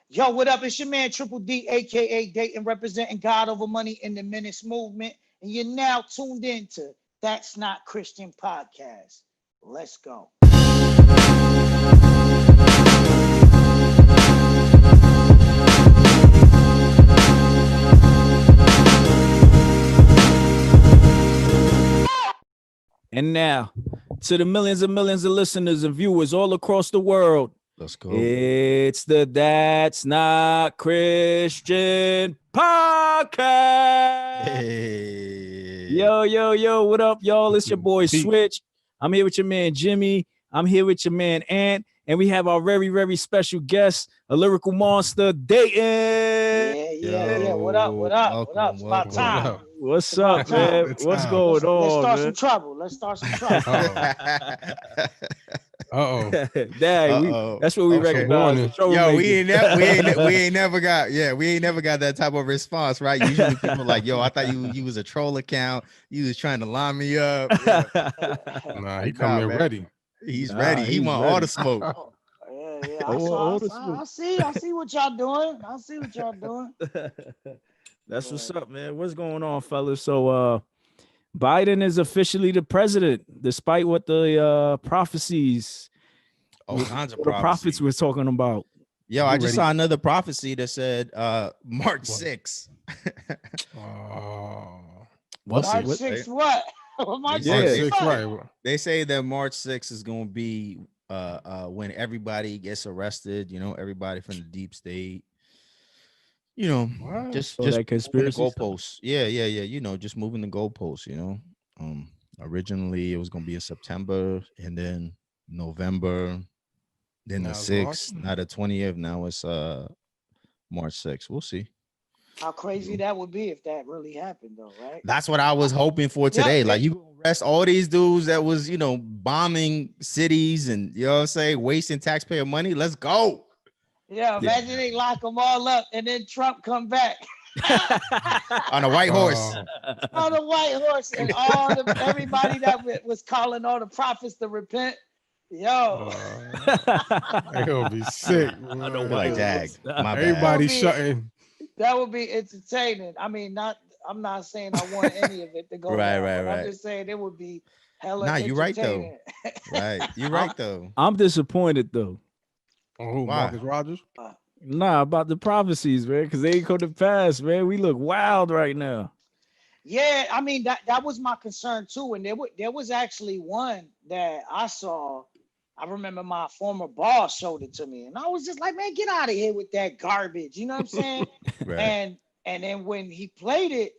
Yo, what up? It's your man Triple D, aka Datin, representing God over money in the Menace movement. And you're now tuned in to That's Not Christian Podcast. Let's go. And now, to the millions and millions of listeners and viewers all across the world, let's go. It's the That's Not Christian Podcast. Hey. Yo, what up, y'all? It's your boy Switch. I'm here with your man Jimmy. I'm here with your man Ant. And we have our very, very special guest, a lyrical monster, Datin. Yeah. What up? Welcome, It's about time. What's up, man? What's going on? Let's start man? some trouble. Let's start some trouble. Dang, that's what we recognize. Yo, we ain't never got that type of response, right? Usually people like, yo, I thought you was a troll account. You was trying to line me up. Nah, he coming in ready. He's ready. He want all the smoke. I see what y'all doing. That's what's up, man. What's going on, fellas? So Biden is officially the president, despite what the prophecies, all kinds of the prophets were talking about. Yo, I just saw another prophecy that said March 6th. March 6th what? March 6th, right? They say that March 6th is going to be when everybody gets arrested, everybody from the deep state. Just that conspiracy goalposts. Yeah. Just moving the goalposts. Originally it was gonna be in September, and then November, then the 6th, now the 20th. Now it's March 6th. We'll see. How crazy that would be if that really happened, though, right? That's what I was hoping for today. Like, you gonna arrest all these dudes that was, bombing cities and wasting taxpayer money. Let's go. Yeah, imagine they lock them all up and then Trump come back on a white horse. On a white horse, and everybody that was calling all the prophets to repent. Yo, it'll be sick. Like Dag, everybody shutting. That would be entertaining. I mean, I'm not saying I want any of it to go right. I'm just saying it would be hella entertaining. You're right though. Right, you're right though. I'm disappointed though. Oh, Marcus Rogers? Nah, about the prophecies, man, because they ain't come to pass, man. We look wild right now. Yeah, I mean that was my concern too, and there was actually one that I saw. I remember my former boss showed it to me, and I was just like, man, get out of here with that garbage. You know what I'm saying? Right. And then when he played it,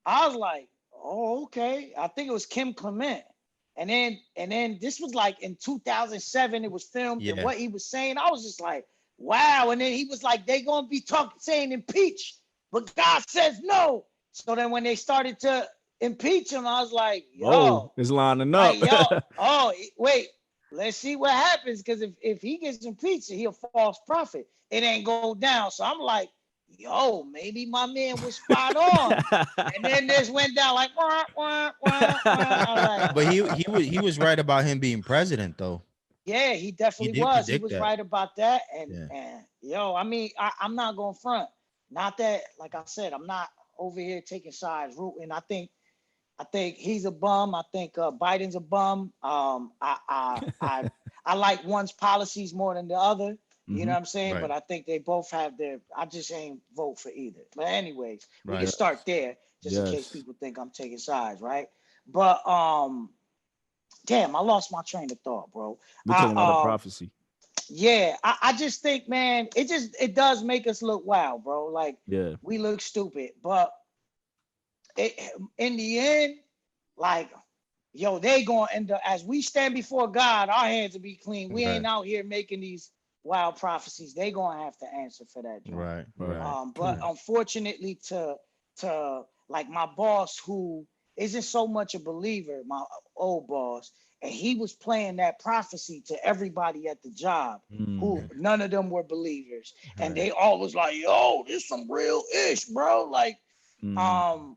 I was like, oh, okay. I think it was Kim Clement. And then this was like in 2007, it was filmed, and what he was saying, I was just like, wow. And then he was like, they gonna be saying impeach, but God says no. So then when they started to impeach him, I was like, yo, it's lining up. Like, wait, let's see what happens, because if he gets impeached, he a false prophet. It ain't go down. So I'm like, yo, maybe my man was spot on. And then this went down like, wah. But he was right about him being president, though. Yeah, he definitely was. He was right about that. And yo, I mean, I'm not going front. Not that, like I said, I'm not over here taking sides, rooting. I think he's a bum. I think Biden's a bum. I like one's policies more than the other. You know what I'm saying? Right. But I think they both have I just ain't vote for either. But anyways, we can start there just in case people think I'm taking sides, right? But damn, I lost my train of thought, bro. We're talking about a prophecy. Yeah, I just think, man, it does make us look wild, bro. Like, we look stupid, but in the end, like, yo, they gonna end up, as we stand before God, our hands will be clean. We ain't out here making these wild prophecies. They gonna have to answer for that. Right. But unfortunately, to like my boss, who isn't so much a believer, my old boss, and he was playing that prophecy to everybody at the job, who none of them were believers, and they all was like, "Yo, this some real ish, bro." Like, now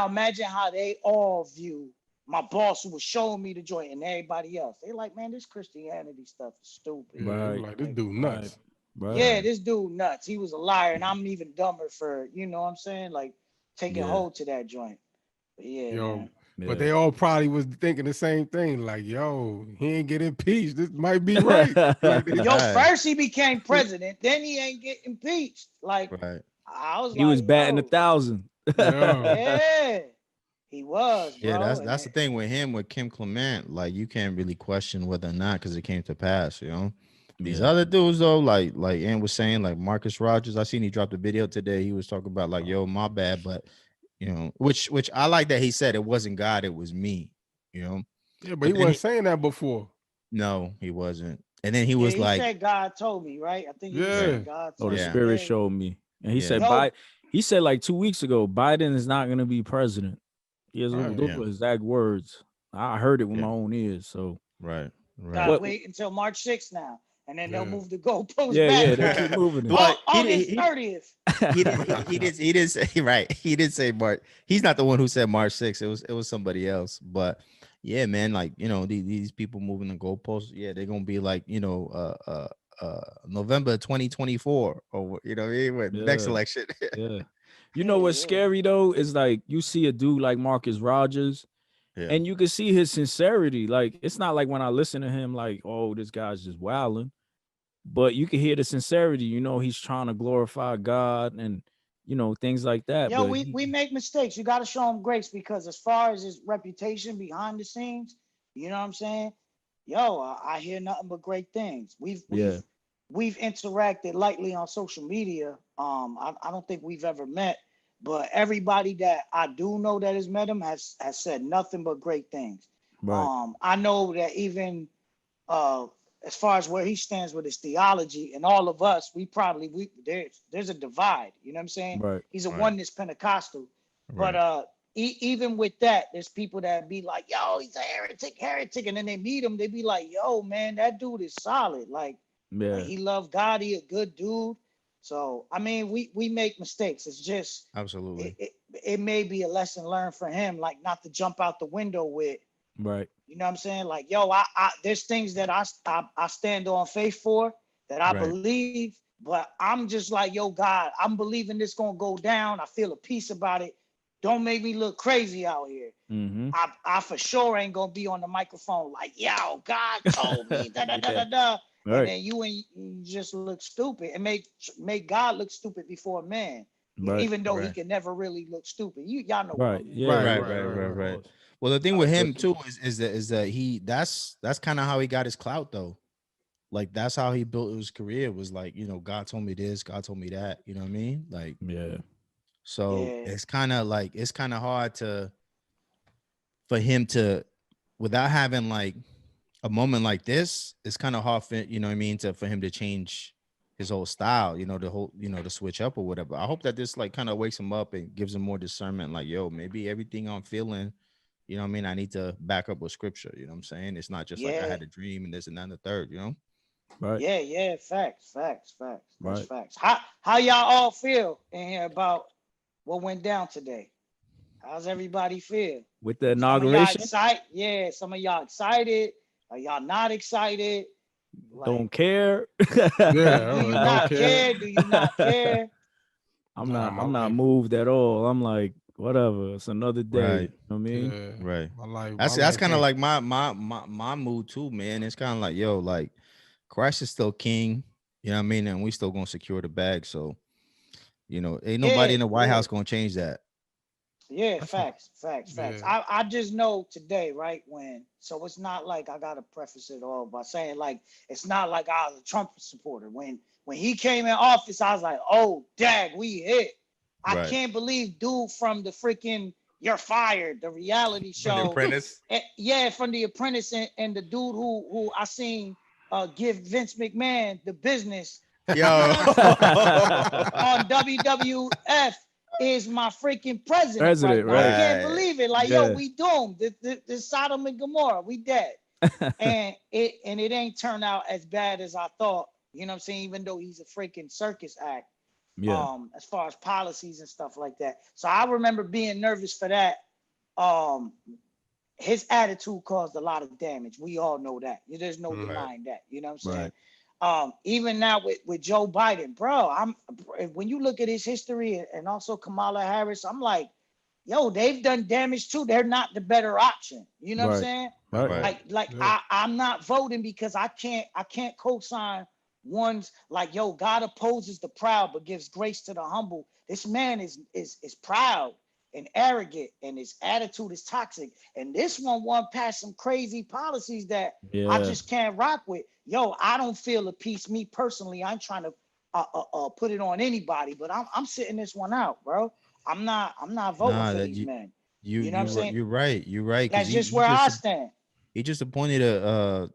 imagine how they all view my boss, who was showing me the joint, and everybody else. They like, man, this Christianity stuff is stupid. Right. Like, this dude nuts. Right. Yeah, this dude nuts. He was a liar, and I'm even dumber for, you know what I'm saying? Like taking hold to that joint. But yeah, Yo, man. but they all probably was thinking the same thing. Like, yo, he ain't get impeached. This might be right. Like, yo, first he became president, then he ain't get impeached. Like, I was he was batting 1,000. Yeah, he was, bro. Yeah, that's the thing with him, with Kim Clement. Like, you can't really question whether or not, because it came to pass, you know. These other dudes though, like Ann was saying, like Marcus Rogers, I seen he dropped a video today. He was talking about like, yo, my bad, but you know, which I like that he said it wasn't God, it was me, you know. Yeah, but he wasn't saying that before. No, he wasn't. And then he was like, said God told me, right? I think he said God told me. The Spirit showed me. And he said he said like 2 weeks ago, Biden is not gonna be president. Those were exact words. I heard it with my own ears. So gotta wait until March 6th now. And then they'll move the goalposts back. Yeah, they'll keep moving it. August 30th. He didn't say right. He didn't say March. He's not the one who said March 6th. It was somebody else. But yeah, man, like, you know, these people moving the goalposts, yeah, they're gonna be like, you know, November 2024, or you know what I mean, next election. You know what's scary though is like you see a dude like Marcus Rogers, and you can see his sincerity. Like, it's not like when I listen to him, like, oh, this guy's just wilding. But you can hear the sincerity, you know, he's trying to glorify God and, you know, things like that. Yo, but we make mistakes. You got to show him grace, because as far as his reputation behind the scenes, you know what I'm saying? Yo, I hear nothing but great things. We've interacted lightly on social media. I don't think we've ever met, but everybody that I do know that has met him has said nothing but great things. Right. I know that even as far as where he stands with his theology, and all of us, there's a divide. You know what I'm saying? Right. He's a oneness Pentecostal, but even with that, there's people that be like, "Yo, he's a heretic," and then they meet him, they be like, "Yo, man, that dude is solid. Like he loved God. He a good dude." So I mean, we make mistakes. It's just absolutely. It may be a lesson learned for him, like not to jump out the window with. Right. You know what I'm saying? Like, yo, I there's things that I stand on faith for, that I believe, but I'm just like, yo, God, I'm believing this gonna go down. I feel a peace about it. Don't make me look crazy out here. Mm-hmm. I for sure ain't gonna be on the microphone like, yo, God told me da da da da da. Right. And then you just look stupid and make God look stupid before man. Right. Even though he can never really look stupid. Y'all know. Right. Right. Well, the thing with him too is that that's kind of how he got his clout though. Like, that's how he built his career, was like, you know, God told me this, God told me that, you know what I mean? Like, so it's kind of hard for him to, without having like a moment like this, it's kind of hard for, you know what I mean, for him to change his whole style, you know, to switch up or whatever. I hope that this like kind of wakes him up and gives him more discernment. Like, yo, maybe everything I'm feeling, you know what I mean, I need to back up with scripture. You know what I'm saying? It's not just like I had a dream and this and that and the third, you know? Right. Yeah. Facts. That's right. Facts. How y'all all feel in here about what went down today? How's everybody feel? With the inauguration? Some of y'all excited. Are y'all not excited? Like, don't care. Do you not care? Do you not care? I'm not moved at all. I'm like, whatever. It's another day. Right. You know what I mean? Right. That's kind of like my mood too, man. It's kind of like, yo, like, Christ is still king. You know what I mean? And we still gonna secure the bag. So, you know, ain't nobody in the White House gonna change that. Yeah, facts. Yeah. I just know today, right? So it's not like, I gotta preface it all by saying, like, it's not like I was a Trump supporter. When he came in office, I was like, oh, dag, we hit. I can't believe dude from the freaking You're Fired, the reality show. From The Apprentice. From The Apprentice, and the dude who I seen give Vince McMahon the business. Yo. On WWF. Is my freaking president right? I can't believe it. Like, yo, we doomed. The Sodom and Gomorrah, we dead. and it ain't turned out as bad as I thought. You know what I'm saying? Even though he's a freaking circus act. As far as policies and stuff like that. So I remember being nervous for that. His attitude caused a lot of damage. We all know that. There's no denying that. You know what I'm saying? Even now with Joe Biden, bro, when you look at his history and also Kamala Harris, I'm like, yo, they've done damage too. They're not the better option. You know what I'm saying? Right. Like I'm not voting because I can't co-sign ones like, yo, God opposes the proud but gives grace to the humble. This man is proud and arrogant, and his attitude is toxic. And this one passed some crazy policies that I just can't rock with. Yo, I don't feel a peace. Me personally, I'm trying to put it on anybody, but I'm sitting this one out, bro. I'm not voting for these men. You know what I'm saying? You're right. You're right. That's just where I stand. He just appointed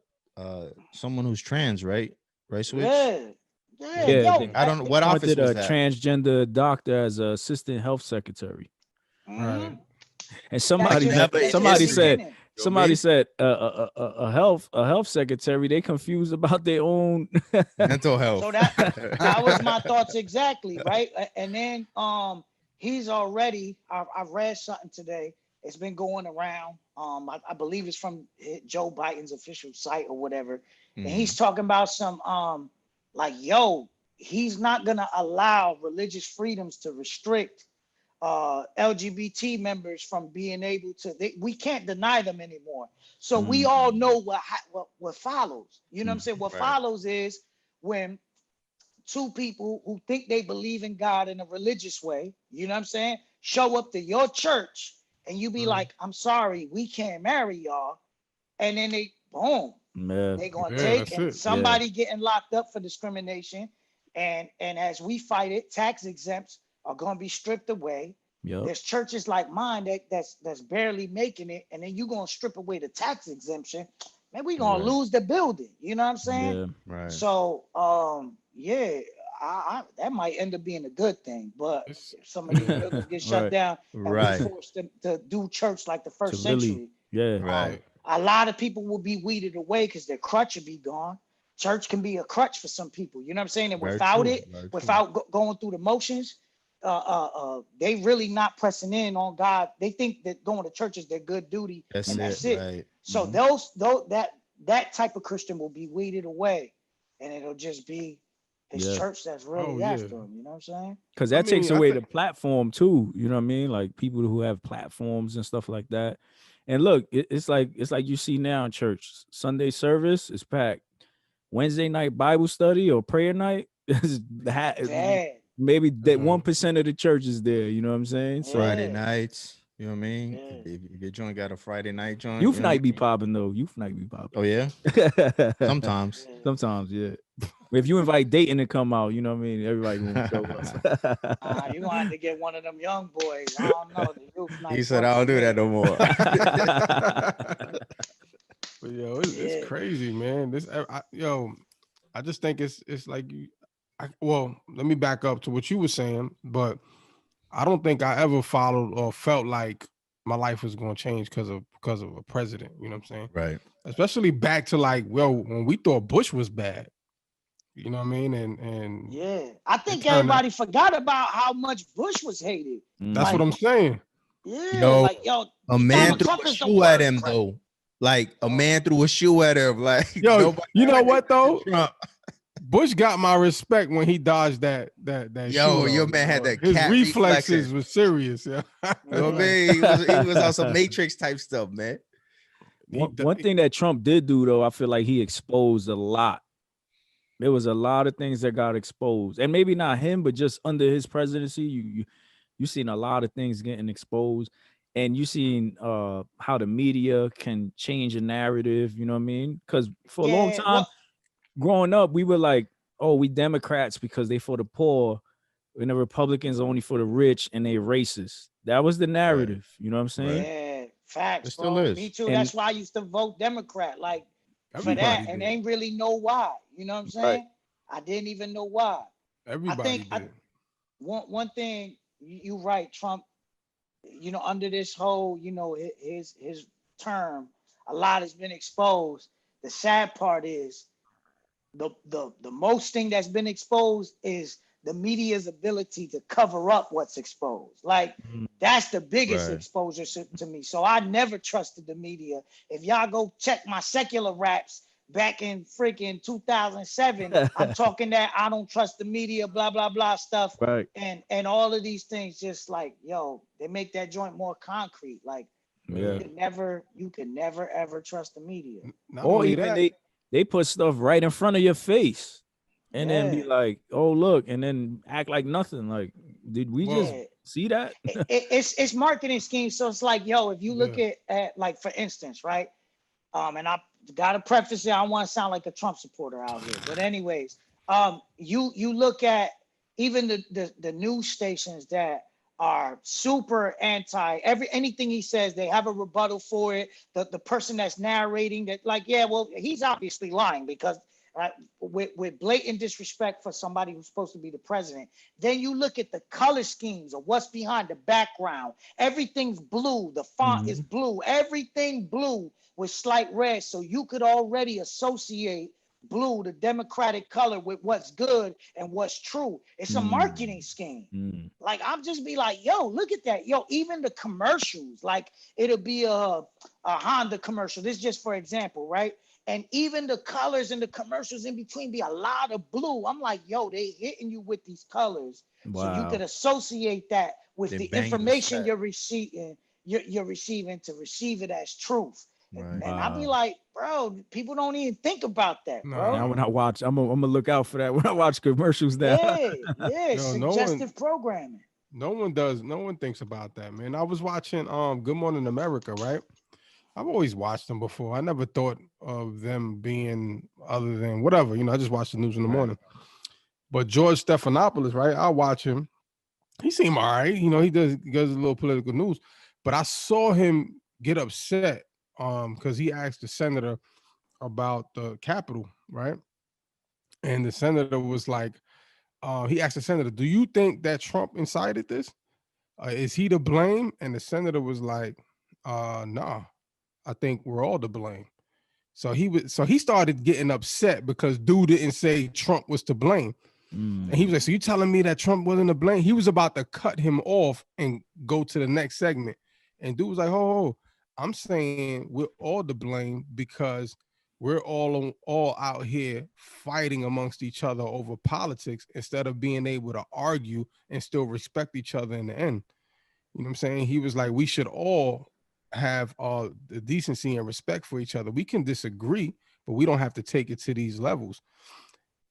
someone who's trans, right? Right, Switch? Yeah. Yo, I don't know what office was that. Transgender doctor as an assistant health secretary. Mm-hmm. And somebody said a health secretary, they confused about their own mental health. So that was my thoughts exactly, right? And then he's already, I read something today. It's been going around. I believe it's from Joe Biden's official site or whatever. And he's talking about some like, yo, he's not gonna allow religious freedoms to restrict LGBT members from being able to. We can't deny them anymore. So we all know what follows. You know what I'm saying? What follows is when two people who think they believe in God in a religious way, you know what I'm saying, show up to your church and you be like, I'm sorry, we can't marry y'all. And then they, boom, they gonna take and somebody getting locked up for discrimination. And as we fight it, tax exempts are gonna be stripped away. There's churches like mine that's barely making it, and then you gonna strip away the tax exemption. Man, we gonna lose the building. You know what I'm saying? Yeah, right. So I that might end up being a good thing, but if some of these buildings get shut down and we're forced to do church like the first century, a lot of people will be weeded away because their crutch will be gone. Church can be a crutch for some people. You know what I'm saying? And without going through the motions, they really not pressing in on God. They think that going to church is their good duty. That's it. Right. So that type of Christian will be weeded away, and it'll just be his church that's really after him. You know what I'm saying? Because that takes away the platform too. You know what I mean? Like people who have platforms and stuff like that. And look, it's like you see now in church. Sunday service is packed. Wednesday night Bible study or prayer night is maybe that 1% of the church is there. You know what I'm saying? So Friday nights. You know what I mean? If your joint got a Friday night joint. Youth night be popping though. Youth night be popping. Oh yeah? Sometimes. Sometimes, yeah. If you invite Datin to come out, you know what I mean? Everybody gonna show up. You gonna have to get one of them young boys. I don't know. The youth night. He said, I don't do that no more. But yo, it's crazy, man. I just think it's like well, let me back up to what you were saying, but I don't think I ever followed or felt like my life was going to change because of a president. You know what I'm saying? Right. Especially back to like, well, when we thought Bush was bad. You know what I mean? And I think everybody forgot about how much Bush was hated. That's what I'm saying. Yeah, a man threw a shoe at him though. Like a man threw a shoe at him. Like yo, you know what though? Bush got my respect when he dodged that yo, your man had that his reflexes was serious. Yeah. You know what I mean? He was on some Matrix type stuff, man. One thing that Trump did do though, I feel like he exposed a lot. There was a lot of things that got exposed, and maybe not him, but just under his presidency, you seen a lot of things getting exposed, and you seen how the media can change a narrative. You know what I mean? Because for a long time, growing up, we were like, "Oh, we Democrats because they for the poor, and the Republicans only for the rich, and they racist." That was the narrative. Right. You know what I'm saying? Yeah, facts. It still is. Me too. And that's why I used to vote Democrat. Like. For that, and ain't really know why. You know what I'm saying? Right. I didn't even know why. Everybody did. One thing, you're right, Trump, under this whole, his term, a lot has been exposed. The sad part is the most thing that's been exposed is the media's ability to cover up what's exposed. Like, that's the biggest exposure to me. So I never trusted the media. If y'all go check my secular raps, back in freaking 2007. I'm talking that I don't trust the media, blah, blah, blah stuff. Right. And all of these things just like, yo, they make that joint more concrete. Like you can never ever trust the media. Not Or only even that, they put stuff right in front of your face and then be Yeah. like, oh look, and then act like nothing. Like, did we just Yeah. see that? It's marketing schemes. So it's like, yo, if you look at like, for instance, right? And I gotta preface it, I don't want to sound like a Trump supporter out here. But anyways, you look at even the news stations that are super anti anything he says, they have a rebuttal for it. The person that's narrating that, like, yeah, well, he's obviously lying because with blatant disrespect for somebody who's supposed to be the president. Then you look at the color schemes of what's behind the background. Everything's blue. The font is blue. Everything blue with slight red. So you could already associate blue, the Democratic color, with what's good and what's true. It's a marketing scheme. Like, I'm just be like, yo, look at that. Yo, even the commercials, like it'll be a Honda commercial. This is just for example, right? And even the colors in the commercials in between be a lot of blue. I'm like, yo, they hitting you with these colors. Wow. So you could associate that with the information you're receiving to receive it as truth. Right. And I'll be like, bro, people don't even think about that, bro. Now when I watch, I'm gonna look out for that when I watch commercials now. Yeah, suggestive programming. No one thinks about that, man. I was watching Good Morning America, right? I've always watched them before. I never thought of them being other than whatever, I just watched the news in the morning. But George Stephanopoulos, right? I watch him. He seemed all right. He does a little political news, but I saw him get upset because he asked the senator about the Capitol, right? And the senator was like, he asked the senator, do you think that Trump incited this? Is he to blame? And the senator was like, nah, I think we're all to blame. So he started getting upset because dude didn't say Trump was to blame. And he was like, so you telling me that Trump wasn't to blame? He was about to cut him off and go to the next segment. And dude was like, oh, I'm saying we're all to blame because we're all out here fighting amongst each other over politics instead of being able to argue and still respect each other in the end. You know what I'm saying? He was like, we should all have the decency and respect for each other. We can disagree, but we don't have to take it to these levels.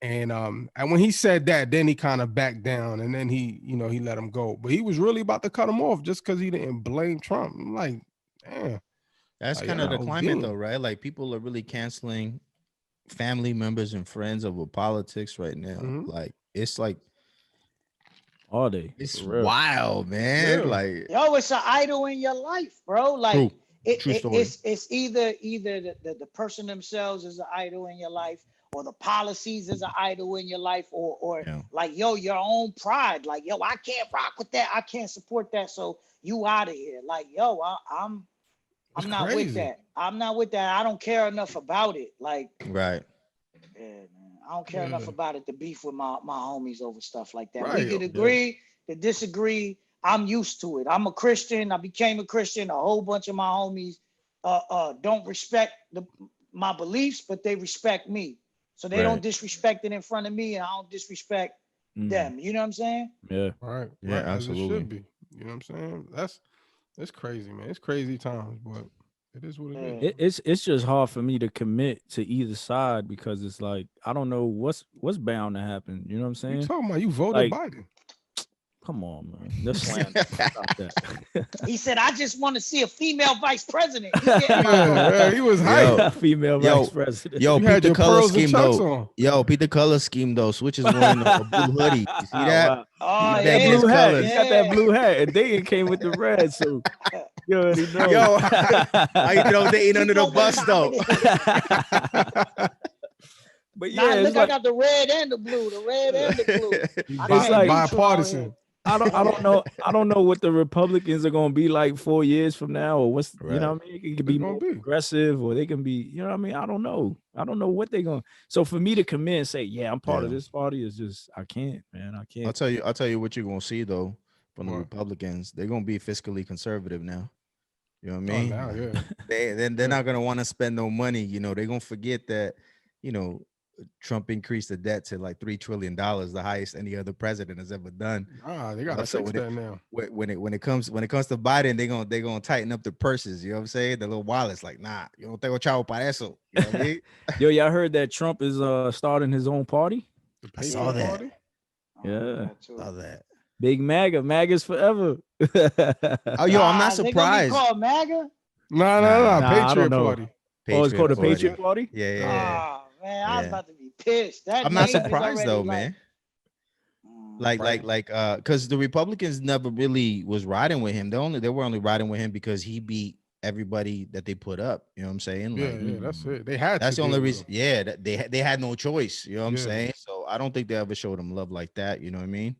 And when he said that, then he kind of backed down, and then he let him go. But he was really about to cut him off just because he didn't blame Trump. I'm like, damn. That's kind of the climate, though, right? Like, people are really canceling family members and friends over politics right now. Like, it's like all day. It's wild, man. Yeah. Like, yo, it's an idol in your life, bro. Like, it's either the person themselves is an idol in your life, or the policies is an idol in your life, or like, yo, your own pride. Like, yo, I can't rock with that. I can't support that. So you out of here. Like, yo, I'm not crazy with that. I'm not with that. I don't care enough about it. Like, right. Yeah, man. I don't care enough about it to beef with my homies over stuff like that. Right. We could agree to disagree. I'm used to it. I'm a Christian. I became a Christian. A whole bunch of my homies don't respect my beliefs, but they respect me. So they don't disrespect it in front of me, and I don't disrespect them. You know what I'm saying? Yeah. Right. Yeah, right. absolutely. As it should be. You know what I'm saying? That's crazy, man. It's crazy times, but it is what it is. It's just hard for me to commit to either side because it's like I don't know what's bound to happen. You know what I'm saying? You talking about you voted Biden? Come on, man. That's slander. Stop that. He said, "I just want to see a female vice president." He was hyped. Female vice president. Yo, Pete the color scheme though. Yo, Pete the color scheme though. Switch is wearing a blue hoodie. You see that? Wow. Oh, that blue hat. He got that blue hat, and Datin came with the red. So you already know. Yo, I throw Datin under the bus though. But yeah, look, I got the red and the blue. The red and the blue. It's like bipartisan. I don't know. I don't know what the Republicans are going to be like 4 years from now, or what's you know what I mean. It could be more progressive, or they can be. You know what I mean. I don't know. I don't know what they're going. So for me to come in and say, yeah, I'm part of this party is just I can't, man. I can't. I'll tell you what you're going to see though from the Republicans. They're going to be fiscally conservative now. You know what I mean? Now, yeah. They're not gonna want to spend no money. You know, they're gonna forget that. You know, Trump increased the debt to like $3 trillion, the highest any other president has ever done. They gotta fix that now. When it comes to Biden, they're gonna tighten up their purses. You know what I'm saying? The little wallets, like, nah, yo no tengo chavo para eso. You know what I mean? Yo, y'all heard that Trump is starting his own party? I saw that. Party? Yeah. Saw that. Big MAGA, MAGA's forever. Oh, yo, I'm not surprised. They gonna be called MAGA? No. Patriot Party. Oh, it's called the Patriot Party? Yeah. Oh man, I was about to be pissed. I'm not surprised though, man. Because the Republicans never really was riding with him. They were only riding with him because he beat everybody that they put up. You know what I'm saying? Yeah, that's it. They had. That's the only reason. Yeah, they had no choice. You know what I'm saying? So I don't think they ever showed him love like that. You know what I mean?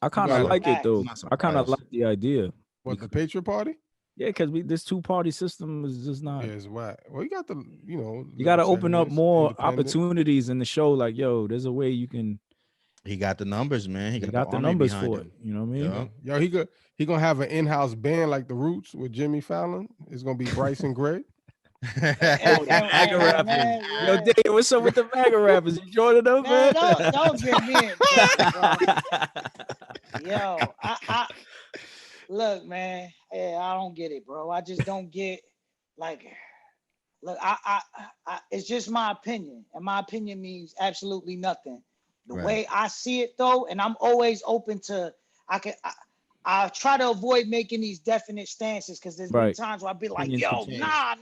I kind of like it though. I kind of like the idea. What, the Patriot Party? Yeah, because this two-party system is just not. Yeah, it's whack. Well, you got the, you got to open up more opportunities in the show. Like, yo, there's a way you can. He got the numbers, man. He got the numbers for it. You know what I mean? Yeah. Yo, he gonna have an in-house band like the Roots with Jimmy Fallon. It's gonna be Bryson Gray. MAGA rappers. Yo, Dave, what's up with the MAGA rappers? You joining them, man? Don't get me in trouble, bro. Yo, I look, man. Yeah, I don't get it, bro. I just don't get, like, look, I it's just my opinion, and my opinion means absolutely nothing. The way I see it, though, and I'm always open to, I try to avoid making these definite stances, because there's been times where I'll be like, yo, nah,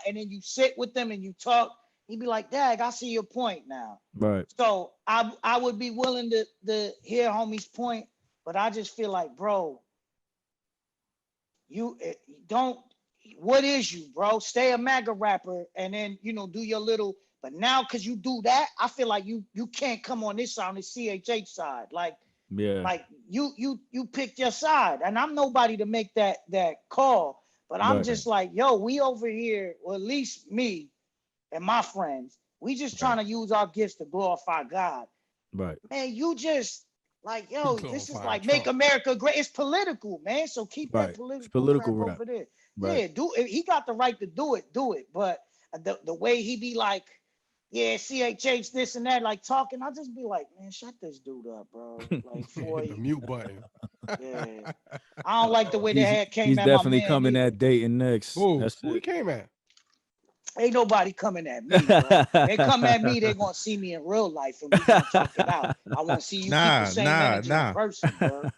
and then you sit with them and you talk, he'd be like, Dag, I see your point now. Right. So I would be willing to hear homie's point, but I just feel like, bro, you don't, what is you, bro? Stay a MAGA rapper and then, do your little, but now because you do that, I feel like you can't come on this side, on the CHH side. Like, like you picked your side, and I'm nobody to make that call, but I'm just like, yo, we over here, or at least me and my friends, we just trying to use our gifts to glorify God. Right. Man, you just like, yo, this is like Trump. Make America great. It's political, man. So keep that political crap over there. Right. Yeah, he got the right to do it. But the way he be like, yeah, CHH, this and that, like talking, I'll just be like, man, shut this dude up, bro. Like, the mute button. Yeah. I don't like the way the head came he's at definitely my man coming at Datin next. Who he came at? Ain't nobody coming at me, bro. They come at me, they're gonna see me in real life and we gonna talk it out. I want to see you keep the same energy in person, bro.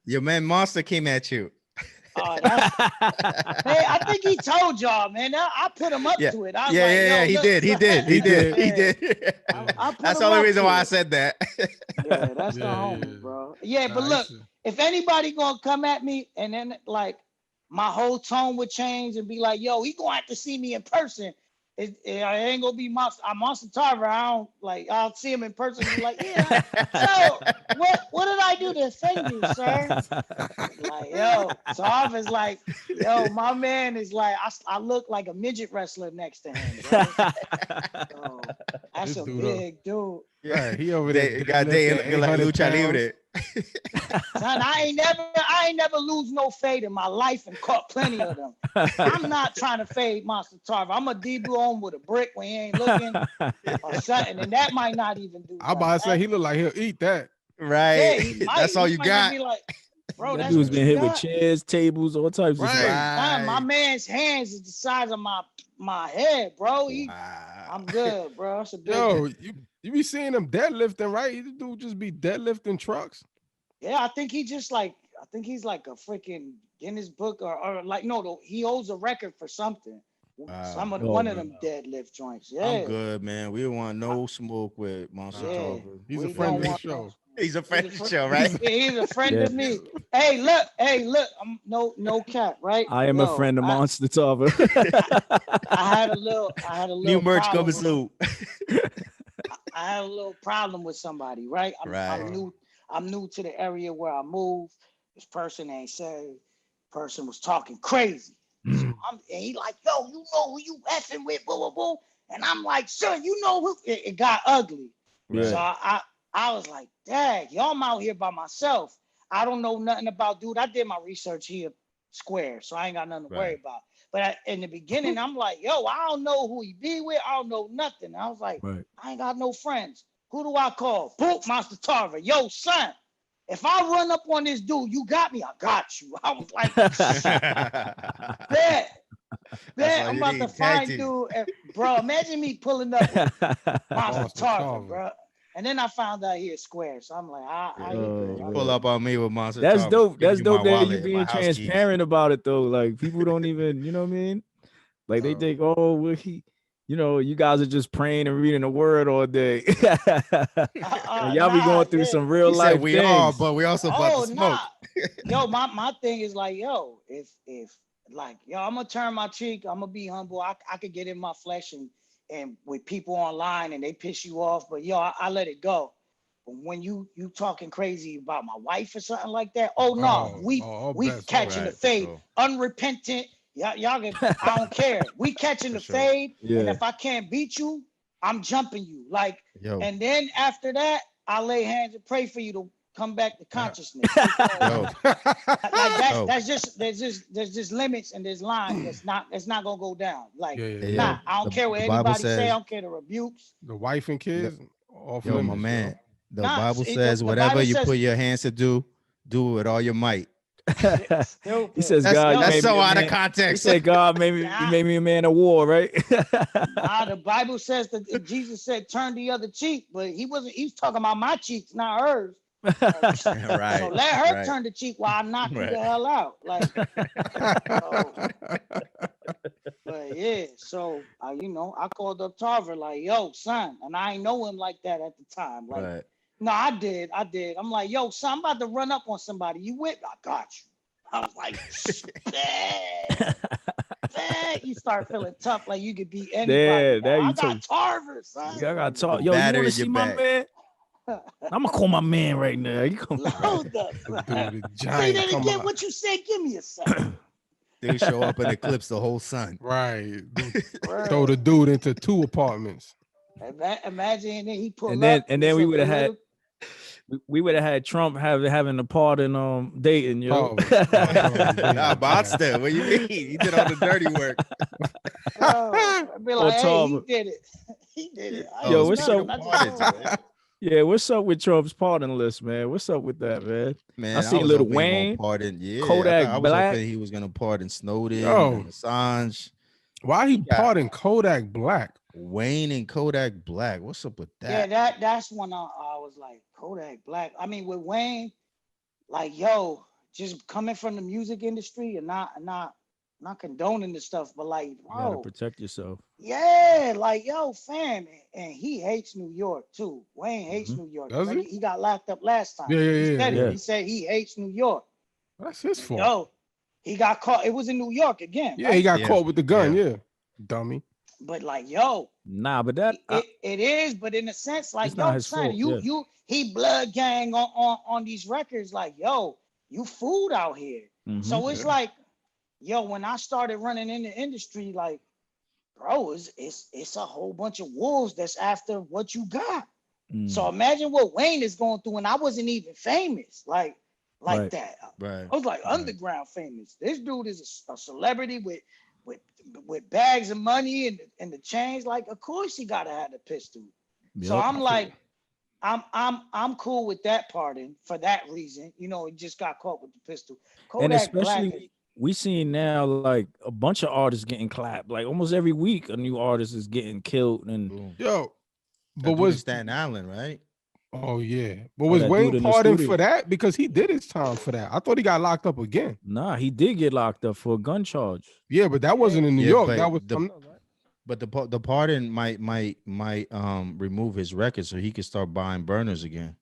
Your man Monster came at you. Oh, man, I think he told y'all, man. I put him up to it. He did. That's the only reason why I said that. Yeah, that's the homie, bro. Yeah, but look, if anybody gonna come at me and then like my whole tone would change and be like, yo, he gonna have to see me in person. It ain't gonna be Monster. I'm Monster Tarver. I'll see him in person and be like, yeah. So what did I do to offend you, sir? Like, yo, Tarver's like, yo, my man is like, I look like a midget wrestler next to him, bro. So, that's a big dude. Yeah, he over there. Got day looking like lucha libre. Son, I ain't never lose no fade in my life and caught plenty of them. I'm not trying to fade Monster Tarver. I'm a debut on with a brick when he ain't looking or something, and that might not even do. I'm about to say he look like he'll eat that. Right. Yeah, that's all you got. Be like, bro, that dude's been hit with chairs, tables, all types of stuff. Right. My man's hands is the size of my head, bro. I'm good, bro. That's a big Yo, you be seeing him deadlifting, right? This dude just be deadlifting trucks. Yeah, I think he's like a freaking Guinness book or like he holds a record for something. One of them deadlift joints. Yeah, I'm good, man. We don't want no smoke with Monster Tarver. He's a friend of the show. He's a friend of the show, right? He's a friend of me. Hey, look, I'm no cap, right? I am a friend of Monster Tarver. I had a little new merch coming soon. I had a little problem with somebody, right? I'm new to the area where I move. This person ain't saved. Person was talking crazy. So and he like, yo, you know who you effing with, boo, boo, boo. And I'm like, sir, you know who? It got ugly. Right. So I was like, dang, y'all, I'm out here by myself. I don't know nothing about dude. I did my research here. square, so I ain't got nothing to worry about. But in the beginning, I'm like, yo, I don't know who he be with. I don't know nothing. I was like, I ain't got no friends. Who do I call? Boop, Monster Tarver. Yo, son, if I run up on this dude, you got me. I got you. I was like, bet. I'm about to find dude. And, bro, imagine me pulling up with Monster Tarver, bro. And then I found out he is square. So I'm like, you pull up on me with Monster That's Tarver. dope. That's dope that you being transparent about it though. Like people don't even, you know what I mean? Like they think, oh, well, you guys are just praying and reading the word all day. Y'all be going through some real life we things. are, but we also about to smoke. Yo, my thing is like, yo, if like, yo, I'm gonna turn my cheek, I'm gonna be humble. I could get in my flesh and with people online and they piss you off, but yo, I let it go. But when you talking crazy about my wife or something like that, we catching the fade, unrepentant. Y'all get, I don't care. We catching the fade, and if I can't beat you, I'm jumping you. Like, and then after that, I lay hands and pray for you to come back to consciousness. That's just there's just limits and there's lines. It's not gonna go down. Like, I don't care what anybody say. I don't care the rebukes. The wife and kids. Yo, my man. The Bible says whatever you put your hands to do it with all your might. He says God. That's so out of context. He said God made me a man of war, right? The Bible says that Jesus said turn the other cheek, but he was talking about my cheeks, not hers. So let her turn the cheek while I knock you the hell out. Like, but yeah, so I called up Tarver like, yo, son, and I ain't know him like that at the time. Like, no, I did. I'm like, yo, son, I'm about to run up on somebody. You with me? I got you. I was like, you start feeling tough, like you could beat anybody. I got Tarver, son. I got Tarver. Yo, you want to see my man? I'm gonna call my man right now. You come load up. Say that again. What you said? Give me a second. They show up and eclipse the whole sun. Right. Throw the dude into 2 apartments. Imagine he pulled and then we would have had Trump having a part in Datin, yo. Nah, Botster, what you mean? He did all the dirty work. I'd be like, hey, he did it. He did it. Yo, what's up? Yeah, what's up with Trump's pardon list, man? What's up with that, man? Man, I seen Lil Wayne, Kodak I was Black. hoping he was gonna pardon Snowden, and Assange. Why he pardon Kodak Black? Wayne and Kodak Black. What's up with that? Yeah, that's when I was like, Kodak Black. I mean, with Wayne, like, yo, just coming from the music industry and not condoning the stuff, but like, bro, you gotta protect yourself. Yeah, like, yo, fam, and he hates New York too. Wayne hates New York. Does he? He got locked up last time. Yeah. He said he hates New York. That's his fault. Yo, he got caught. It was in New York again. Yeah, right? He got caught with the gun. Yeah, dummy. But like, yo, nah, but that it is. But in a sense, like, yo, son, he blood gang on these records. Like, yo, you fooled out here. So it's like, yo, when I started running in the industry, like, bro, it's a whole bunch of wolves that's after what you got. So imagine what Wayne is going through, and I wasn't even famous, like that. Right. I was like underground famous. This dude is a celebrity with bags of money and the chains. Like, of course he gotta have the pistol. Yep. So I'm like, I'm cool with that pardon for that reason. He just got caught with the pistol. Kodak, and especially we seeing now like a bunch of artists getting clapped. Like almost every week a new artist is getting killed. And but was Staten Island, right? Oh yeah, but was Wayne pardoned for that? Because he did his time for that. I thought he got locked up again. Nah, he did get locked up for a gun charge. Yeah, but that wasn't in New York. That was but the pardon might remove his record so he could start buying burners again.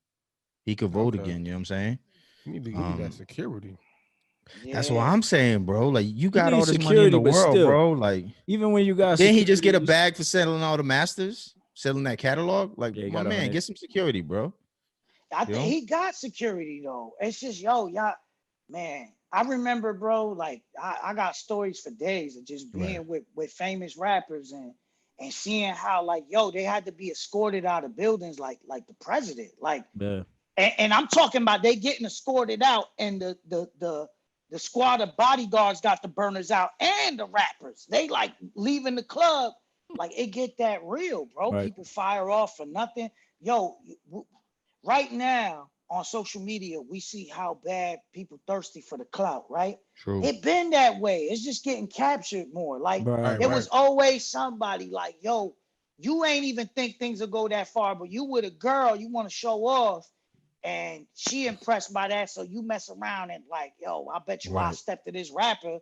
He could vote again. You know what I'm saying? You need to give that security. That's what I'm saying, bro. Like, you got all this money in the world, bro. Like, even when you got, didn't he just get a bag for selling all the masters, selling that catalog? Like, my man, get some security, bro. I think he got security though. It's just, y'all, man. I remember, bro. Like, I got stories for days of just being with famous rappers and seeing how, like, yo, they had to be escorted out of buildings like the president, like. Yeah. And I'm talking about they getting escorted out, and the the squad of bodyguards got the burners out and the rappers. They like leaving the club. Like it get that real, bro. Right. People fire off for nothing. Yo, right now on social media, we see how bad people thirsty for the clout, right? True. It been that way. It's just getting captured more. Like Right. it was always somebody like, yo, you ain't even think things will go that far, but you with a girl, you want to show off, and she impressed by that, so you mess around and like, yo, I bet you I'll step to this rapper,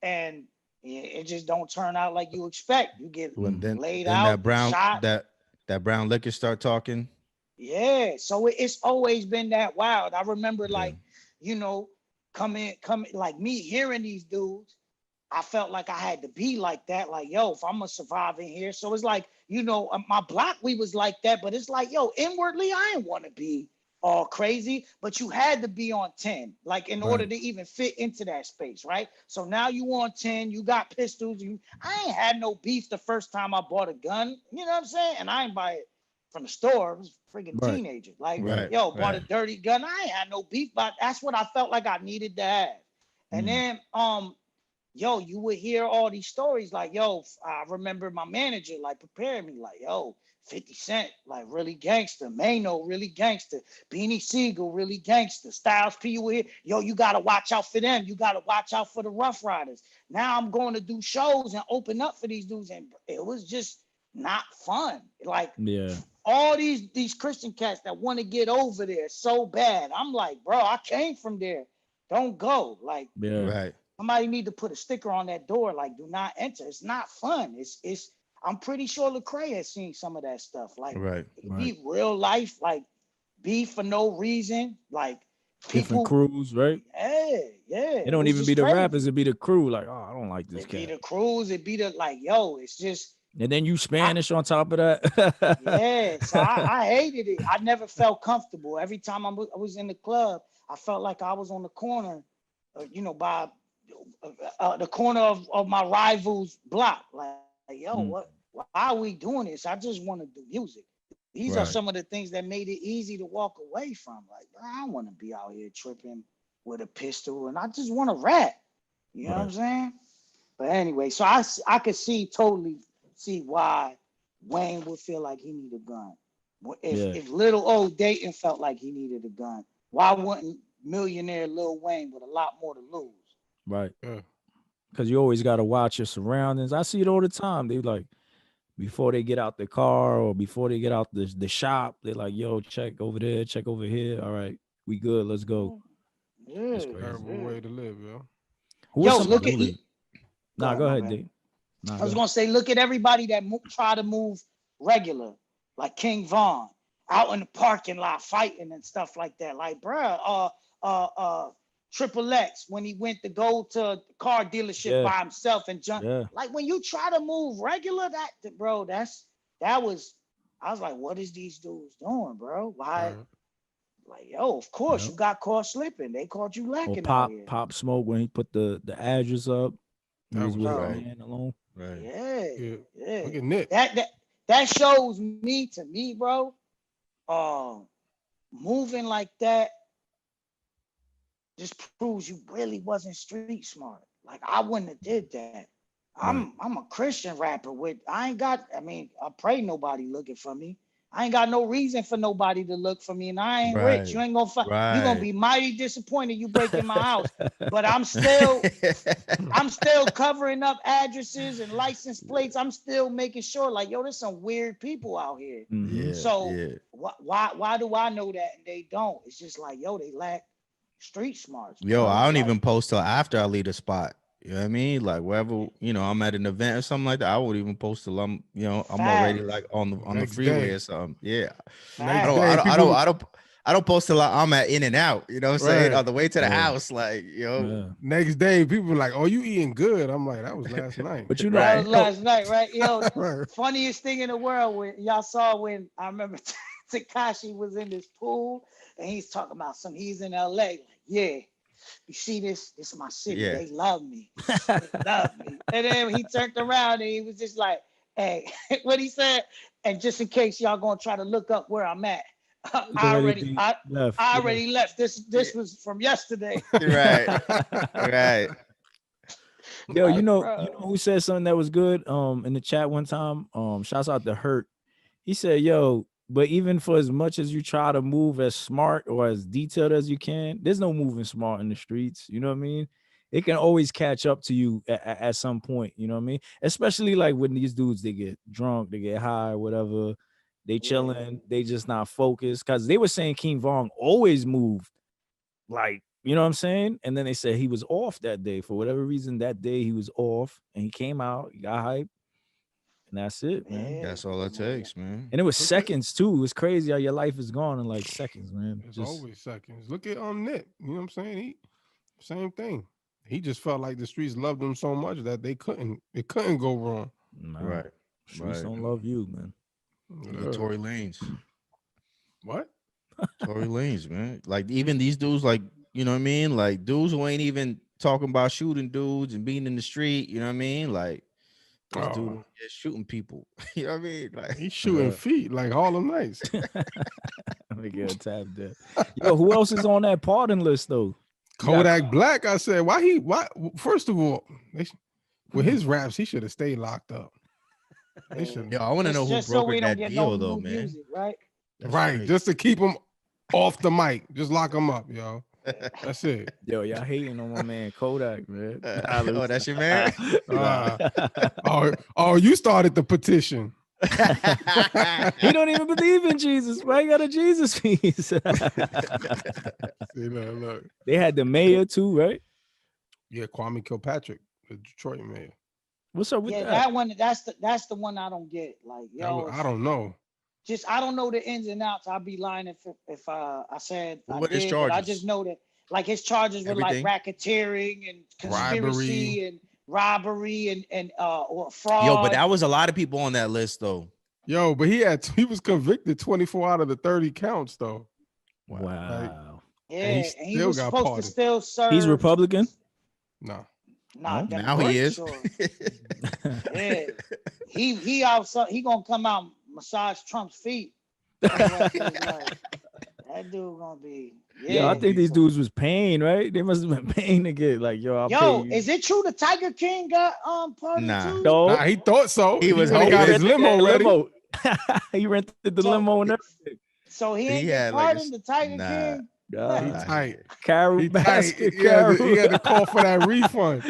and it just don't turn out like you expect. You get laid out, that brown shot. that brown liquor start talking. Yeah, so it's always been that wild. I remember like, you know, coming like me hearing these dudes, I felt like I had to be like that. Like, yo, if I'm gonna survive in here. So it's like, you know, my block, we was like that, but it's like, yo, inwardly, I didn't want to be all crazy, but you had to be on 10, like in order to even fit into that space, right? So now you on 10, you got pistols. I ain't had no beef the first time I bought a gun, you know what I'm saying? And I ain't buy it from the store. I was a freaking teenager. Like, yo, bought a dirty gun. I ain't had no beef, but that's what I felt like I needed to have. And then, yo, you would hear all these stories like, yo, I remember my manager like preparing me like, yo, 50 Cent, like really gangster, Mano, really gangster, Beanie Siegel, really gangster, Styles P, you here, yo, you gotta watch out for them. You gotta watch out for the Rough Riders. Now I'm going to do shows and open up for these dudes, and it was just not fun. Like, all these Christian cats that want to get over there so bad. I'm like, bro, I came from there. Don't go. Like, somebody need to put a sticker on that door, like, do not enter. It's not fun. It's. I'm pretty sure Lecrae has seen some of that stuff. Like, it be real life, like beef for no reason, like people, different crews, right? Yeah. It don't even be the rappers, it be the crew. Like, oh, I don't like this cat. It be the crews, it be the like, yo, it's just. And then you Spanish on top of that. Yeah, so I hated it. I never felt comfortable. Every time I was in the club, I felt like I was on the corner, you know, by the corner of my rival's block. Like, yo, why are we doing this? I just want to do music. These are some of the things that made it easy to walk away from. Like, I don't want to be out here tripping with a pistol, and I just want to rap. You know what I'm saying? But anyway, so I could totally see why Wayne would feel like he needed a gun. If little old Datin felt like he needed a gun, why wouldn't millionaire Lil Wayne with a lot more to lose? Right. Because you always got to watch your surroundings. I see it all the time. They like, before they get out the car or before they get out the shop, they're like, yo, check over there, check over here. All right, we good. Let's go. Yeah. Terrible way to live, yo. Yo, look at go ahead, Dave. I was gonna say, look at everybody that try to move regular, like King Von, out in the parking lot fighting and stuff like that. Like, bruh, Triple X, when he went to go to a car dealership by himself and jump. Like, when you try to move regular, I was like, what is these dudes doing, bro? Why? Like, yo, of course you got caught slipping. They caught you lacking out here. Pop Smoke when he put the address up. He was with a man alone. Right. Yeah. Look at Nick. That shows me, bro. Moving like that just proves you really wasn't street smart. Like, I wouldn't have did that. I'm a Christian rapper I pray nobody looking for me. I ain't got no reason for nobody to look for me, and I ain't rich. You ain't gonna find. You're gonna be mighty disappointed you breaking my house. But I'm still covering up addresses and license plates. I'm still making sure, like, yo, there's some weird people out here. Why do I know that and they don't? It's just like, yo, they lack street smarts. Yo, I don't even post till after I leave the spot. You know what I mean? Like, wherever, you know, I'm at an event or something like that, I won't even post till I'm already like on the freeway or something. Yeah. I don't post till I'm at In and Out, you know what I'm saying? On the way to the house, like, Next day, people were like, oh, you eating good. I'm like, that was last night. But you know, that was last night, right? Yo, funniest thing in the world when y'all saw when I remember Tekashi was in this pool and he's talking about he's in LA. Like, yeah. You see this is my city. They love me. They love me. And then he turned around and he was just like, hey, what he said, and just in case y'all gonna try to look up where I'm at, I left. already left. This was from yesterday. Right. Right. Yo, Like, you know bro. who said something that was good in the chat one time? Shouts out to Hurt. He said, yo, but even for as much as you try to move as smart or as detailed as you can, there's no moving smart in the streets. You know what I mean? It can always catch up to you at some point. You know what I mean? Especially like when these dudes, they get drunk, they get high, whatever. They chilling, they just not focused. Cause they were saying King Von always moved. Like, you know what I'm saying? And then they said he was off that day. For whatever reason, that day he was off and he came out, he got hype. And that's it, man. That's all it takes, man. And it was seconds too. It's crazy how your life is gone in like seconds, man. It's always seconds. Look at Nick. You know what I'm saying? He same thing. He just felt like the streets loved him so much that it couldn't go wrong. Nah, Right. streets don't love you, man. The Tory Lanez. What? Tory Lanez, man. Like even these dudes, like, you know what I mean? Like dudes who ain't even talking about shooting dudes and being in the street, you know what I mean? Like this dude is shooting people. You know what I mean? Like he's shooting feet like Harlem Nights. Let me get a tab there. Yo, who else is on that pardon list though? Kodak Black. I said, why? First of all, with his raps, he should have stayed locked up. Yo, I want to know who brokered that deal though, man. Music, right? Right, just to keep him off the mic. Just lock him up, yo. That's it. Yo, y'all hating on my man Kodak, man. Oh, that's your man? You started the petition. He don't even believe in Jesus. Why you got a Jesus piece? See, look. They had the mayor too, right? Yeah, Kwame Kilpatrick, the Detroit mayor. What's up with that? That one. That's the one I don't get. Like, yo, I don't know. I don't know the ins and outs. I'd be lying if I said what I his did, charges? but I just know that like his charges were like racketeering and conspiracy and robbery and or fraud. Yo, but that was a lot of people on that list though. Yo, but he was convicted 24 out of the 30 counts though. Wow. Yeah, and he was supposed to still serve. He's Republican? No. Now he is. Sure. Yeah. He outside, he gonna come out massage Trump's feet. That dude gonna be. Yeah, I think these dudes was paying, right? They must have been paying to get like, I'll pay you. Is it true the Tiger King got pardoned too? Nah, he thought so. He was got his limo ready. He rented the limo and everything. So he ain't get pardoned, the Tiger King. He tight. Carol basket. He had to call for that refund.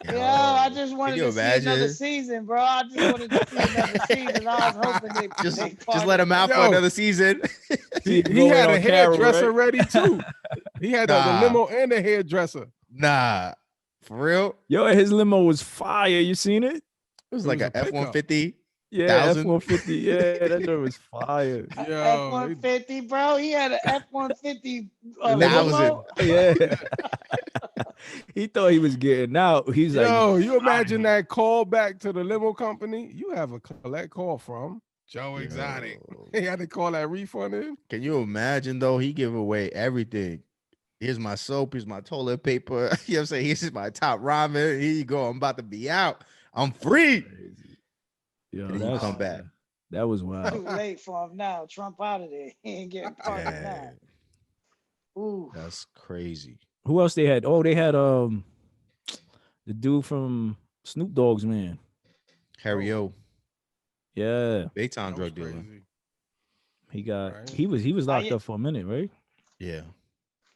Yo, I just wanted to see another season, bro. I just wanted to see another season. I was hoping they just let him out for another season. He had a hairdresser ready too. He had the limo and a hairdresser. Nah, for real. Yo, his limo was fire. You seen it? It was like a F-150. Yeah, F-150. Yeah, that shit was fire. Yo, F-150, bro. He had an F-150 limo. Yeah. He thought he was getting out. He's like, yo, you imagine that call back to the limo company? You have a collect call from Joe Exotic. He had to call that refund in. Can you imagine though? He give away everything. Here's my soap. Here's my toilet paper. You know what I'm saying? Here's my top ramen. Here you go. I'm about to be out. I'm free. Yo, that's come back. That was wild. Too late for him now. Trump out of there. He ain't getting pardoned now. Ooh. That's crazy. Who else they had? Oh, they had the dude from Snoop Dogg's man. Harry O. Yeah. Big time drug dealer. He got he was locked up for a minute, right? Yeah.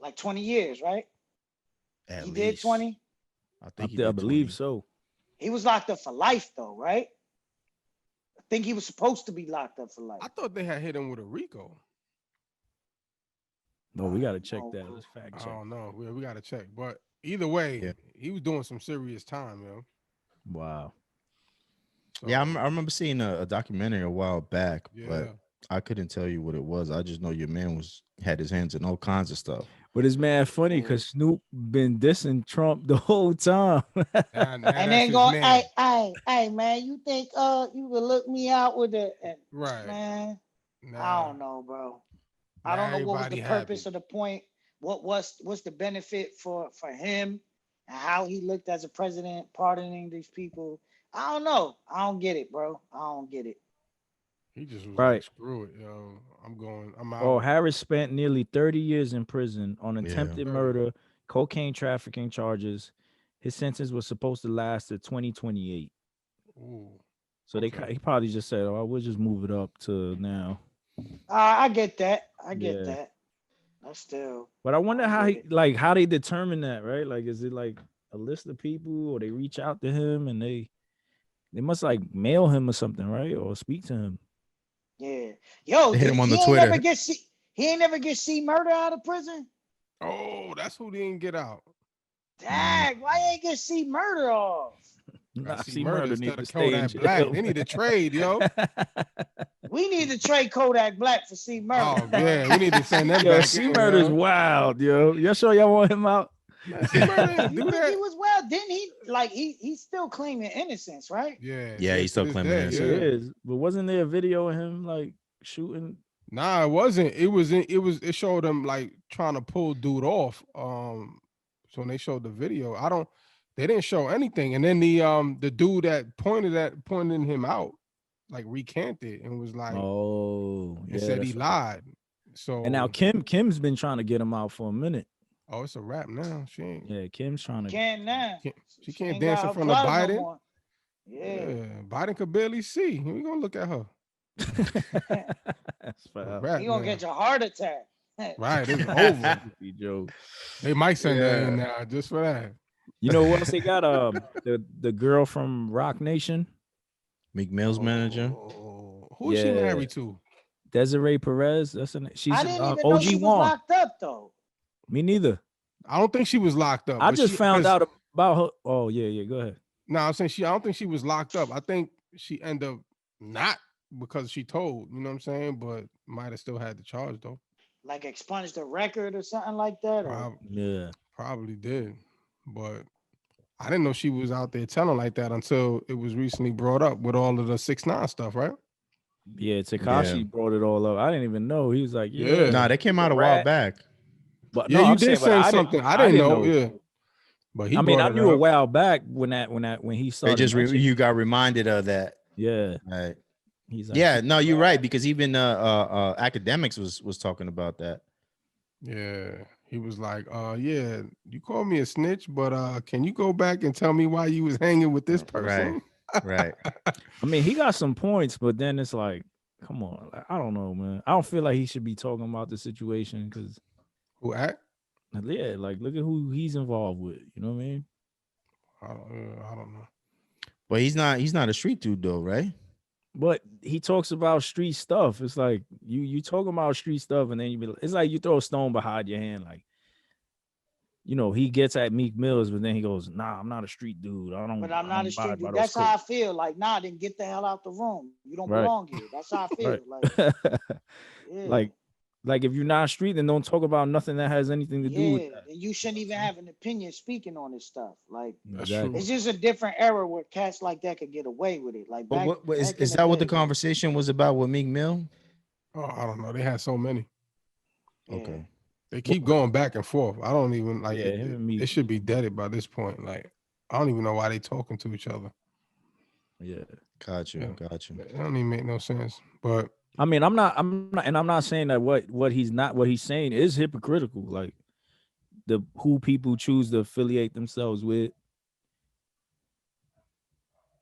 Like 20 years, right? At he least. did 20? I believe so. He was locked up for life though, right? I think he was supposed to be locked up for life. I thought they had hit him with a RICO. No, we gotta check that. Let's fact check. Oh no, we gotta check. But either way, he was doing some serious time, yo. Wow. So, yeah, I remember seeing a documentary a while back, but I couldn't tell you what it was. I just know your man had his hands in all kinds of stuff. But it's mad funny because Snoop been dissing Trump the whole time. and then going, hey, man, you think you would look me out with it? Right. Man, I don't know, bro. I don't know what was the purpose or the point. What's the benefit for him and how he looked as a president pardoning these people? I don't know. I don't get it, bro. I don't get it. He just was Right. like, screw it, yo. I'm out. Oh, Harris spent nearly 30 years in prison on attempted Yeah. murder, cocaine trafficking charges. His sentence was supposed to last to 2028. Ooh. So Okay. he probably just said, "Oh, we'll just move it up to now." I get that. I get Yeah. that. I still. But I wonder how get how they determine that, right? Like, is it like a list of people, or they reach out to him and they must like mail him or something, right? Or speak to him. Yeah. Yo, Hit him on the he ain't Twitter. never get he ain't never get C murder out of prison. Oh, that's who didn't get out. Dang, why ain't get C murder off? Nah, See C murder murder instead need to of stay in Kodak Black. jail. They need to trade, yo. We need to trade Kodak Black for C murder. Oh yeah, we need to send them Yo, back C in. murder's Yo. wild, yo. Y'all sure y'all want him out? Man, C murder didn't You do think he that. was well? Didn't he? Like he's still claiming innocence, right? Yeah, Yeah, he's still claiming that. innocence. It Yeah. is. But wasn't there a video of him like shooting? Nah, it wasn't. It showed him like trying to pull dude off. So when they showed the video, they didn't show anything. And then the dude that pointed him out, like recanted and was like, Oh, and yeah, said he that's right. lied. So And now Kim's been trying to get him out for a minute. oh, it's a wrap now. She ain't. Yeah, Kim's trying to. Can't now. She can't ain't dance got in her front of clout no Biden. more. Yeah. Biden could barely see. We gonna look at her. That's A foul. wrap You gonna now. get your heart attack. Right, it's over. Joe. They might send her Yeah. in now just for that. You know what else they got? The girl from Rock Nation, Meek Mill's manager. Oh, who is she married to? Desiree Perez. That's she's I didn't even know OG she was Wan. locked up though. Me neither. I don't think she was locked up. I but just she- found 'cause- out about her. Oh yeah. Go ahead. No, I'm saying I don't think she was locked up. I think she ended up not because she told. You know what I'm saying? But might have still had the charge though. Like expunged the record or something like that. Or? Yeah. Probably did, but I didn't know she was out there telling like that until it was recently brought up with all of the 6ix9ine stuff, right? Yeah, Tekashi brought it all up. I didn't even know. He was like, Yeah. Nah, they came out a while back. But Yeah, no, you I'm did saying, but send something. I didn't know. Yeah, but he. I mean, I brought it knew a up. while back when he They started. just you got reminded of that. Yeah. Right. He's like, Yeah, no, you're right, because even academics was talking about that. Yeah, he was like, yeah, you called me a snitch, but can you go back and tell me why you was hanging with this person? Right. I mean, he got some points, but then it's like, come on, like, I don't know, man. I don't feel like he should be talking about the situation because Who act? Yeah, like look at who he's involved with. You know what I mean? I don't know. But he's not a street dude though, right? But he talks about street stuff. It's like you talking about street stuff, and then it's like you throw a stone behind your hand. Like, you know, he gets at Meek Mills, but then he goes, "Nah, I'm not a street dude. But I'm not a street dude. That's how I feel. Like, nah, then get the hell out the room. You don't belong here. That's how I feel. Right. Like, like if you're not street, then don't talk about nothing that has anything to do with that. And you shouldn't even have an opinion speaking on this stuff. Like, Exactly. it's just a different era where cats like that could get away with it. Like, back is that what the conversation was about with Meek Mill? Oh, I don't know. They had so many. Okay. They keep going back and forth. I don't even like it should be deaded by this point. Like, I don't even know why they talking to each other. Yeah. Got you. It don't even make no sense. But I mean, I'm not saying that what he's saying is hypocritical. Like who people choose to affiliate themselves with,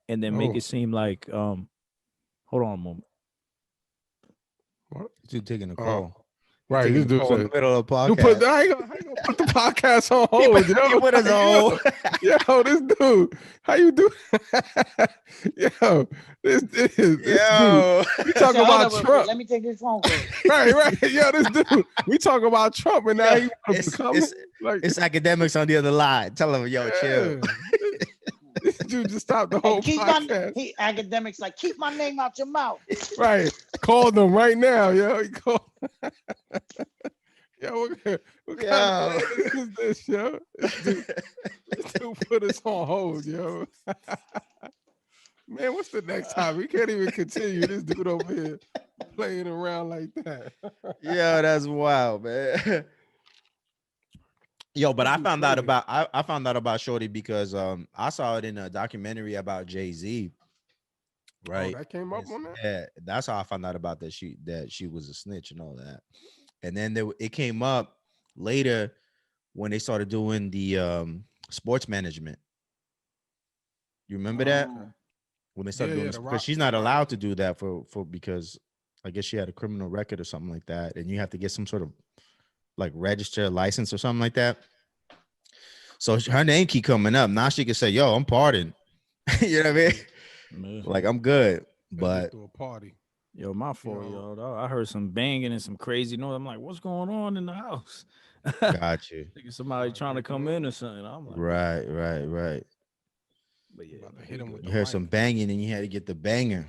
and then make it seem like hold on a moment. What? You taking a call? Right, this dude in the middle of the podcast. I ain't gonna put the podcast on hold. You put us on hold. Yo, this dude, how you do? Yo, this dude. We talk about Trump. Let me take this phone call. Right. Yo, this dude. We talk about Trump, and now it's academics on the other line. Tell them, yo, chill. This dude just stopped the whole podcast. Academics like, keep my name out your mouth. Right. Call them right now, yo. He called. Yo, what kind of is this, yo? This dude put us on hold, yo. Man, what's the next time? We can't even continue. This dude over here playing around like that. Yeah, that's wild, man. Yo, but I found out about Shorty because I saw it in a documentary about Jay-Z. right? Oh, that came up on that. Yeah, that's how I found out about that she was a snitch and all that. And then it came up later when they started doing the sports management. You remember that when they started doing this, because she's not allowed to do that for because I guess she had a criminal record or something like that, and you have to get some sort of like register license or something like that. So her name keep coming up. Now she can say, "Yo, I'm pardoned." You know what I mean? Like I'm good, but to a party. Yo, my fault, yo. I heard some banging and some crazy noise. I'm like, what's going on in the house? Got you. Thinking somebody trying to come in or something. I'm like, right. But yeah, about to hit him with you heard some banging and you had to get the banger.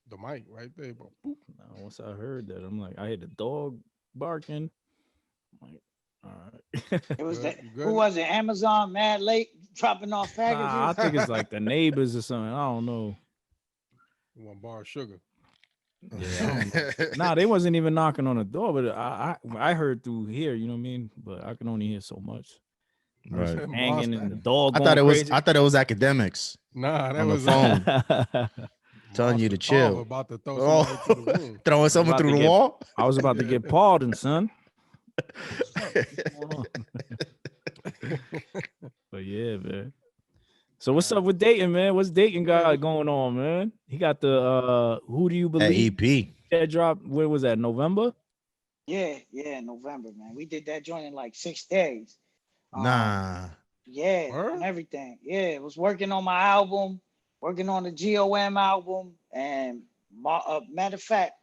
The mic right there, bro. Boop. Once I heard that, I'm like, I heard the dog barking. I'm like, all right. It was who was it? Amazon mad late dropping off packages? Nah, I think it's like the neighbors or something. I don't know. You want bar of sugar? Yeah. Nah, they wasn't even knocking on the door, but I heard through here, you know what I mean? But I can only hear so much. Right. Hanging and the dog. I thought it was academics. Nah, that on was the phone. Telling you to chill. About to throw through the room. Throwing someone through the wall. I was about to get pardoned, son. But yeah, man. So what's up with Datin, man? What's Datin got going on, man? He got the Who Do You Believe? That EP. That dropped, where was that? November? Yeah, November, man. We did that joint in like 6 days. Nah. Yeah, and everything. Yeah, was working on my album, working on the GOM album, and matter of fact,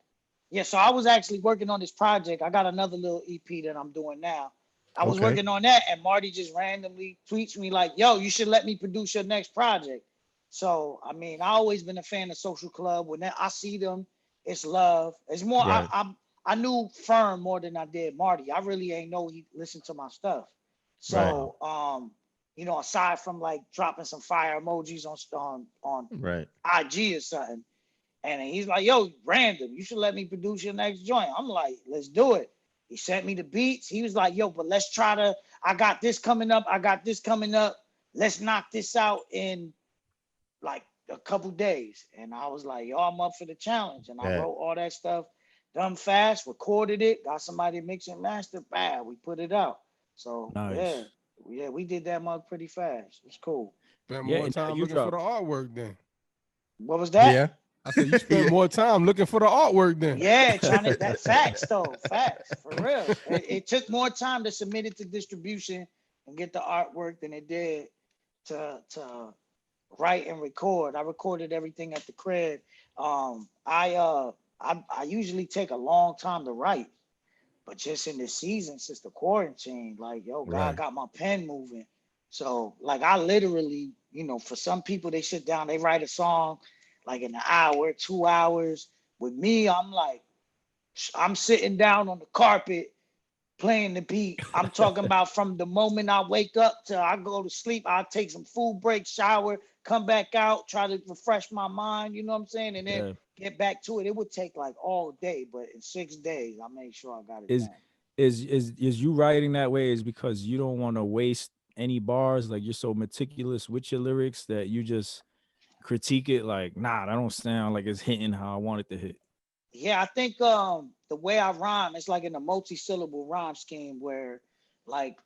yeah. So I was actually working on this project. I got another little EP that I'm doing now. I was working on that, and Marty just randomly tweets me like, "Yo, you should let me produce your next project." So I mean, I always been a fan of Social Club. When I see them, it's love. It's more. Right. I knew Firm more than I did Marty. I really ain't know he listened to my stuff. So you know, aside from like dropping some fire emojis on IG or something, and he's like, "Yo, random, you should let me produce your next joint." I'm like, "Let's do it." He sent me the beats. He was like, "Yo, but let's try to. I got this coming up. Let's knock this out in like a couple days." And I was like, "Yo, I'm up for the challenge." And I wrote all that stuff, done fast, recorded it, got somebody to mix and master. Bad, we put it out. So nice. Yeah, we did that mug pretty fast. It's cool. Spent more time looking for the artwork then. What was that? Yeah. I said you spent more time looking for the artwork then. Yeah, trying to that facts though. Facts for real. It took more time to submit it to distribution and get the artwork than it did to write and record. I recorded everything at the crib. I usually take a long time to write. But just in this season, since the quarantine, like, yo, God got my pen moving. So, like, I literally, you know, for some people, they sit down, they write a song like in an hour, 2 hours. With me, I'm like, I'm sitting down on the carpet playing the beat. I'm talking about from the moment I wake up till I go to sleep, I'll take some food break, shower, come back out, try to refresh my mind, you know what I'm saying? And then get back to it. It would take like all day, but in 6 days, I made sure I got it done. Is you writing that way is because you don't want to waste any bars? Like you're so meticulous with your lyrics that you just critique it like, nah, that don't sound like it's hitting how I want it to hit. Yeah, I think the way I rhyme, it's like in a multi-syllable rhyme scheme where like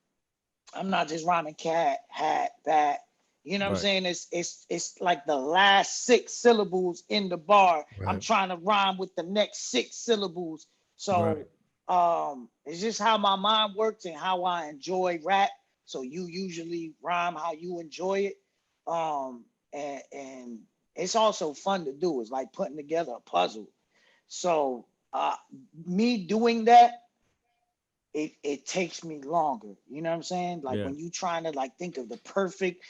I'm not just rhyming cat, hat, bat. You know what I'm saying? It's like the last 6 syllables in the bar. I'm trying to rhyme with the next 6 syllables. So it's just how my mind works and how I enjoy rap. So you usually rhyme how you enjoy it. And it's also fun to do. It's like putting together a puzzle. So me doing that, it takes me longer. You know what I'm saying? Like when you trying to like think of the perfect,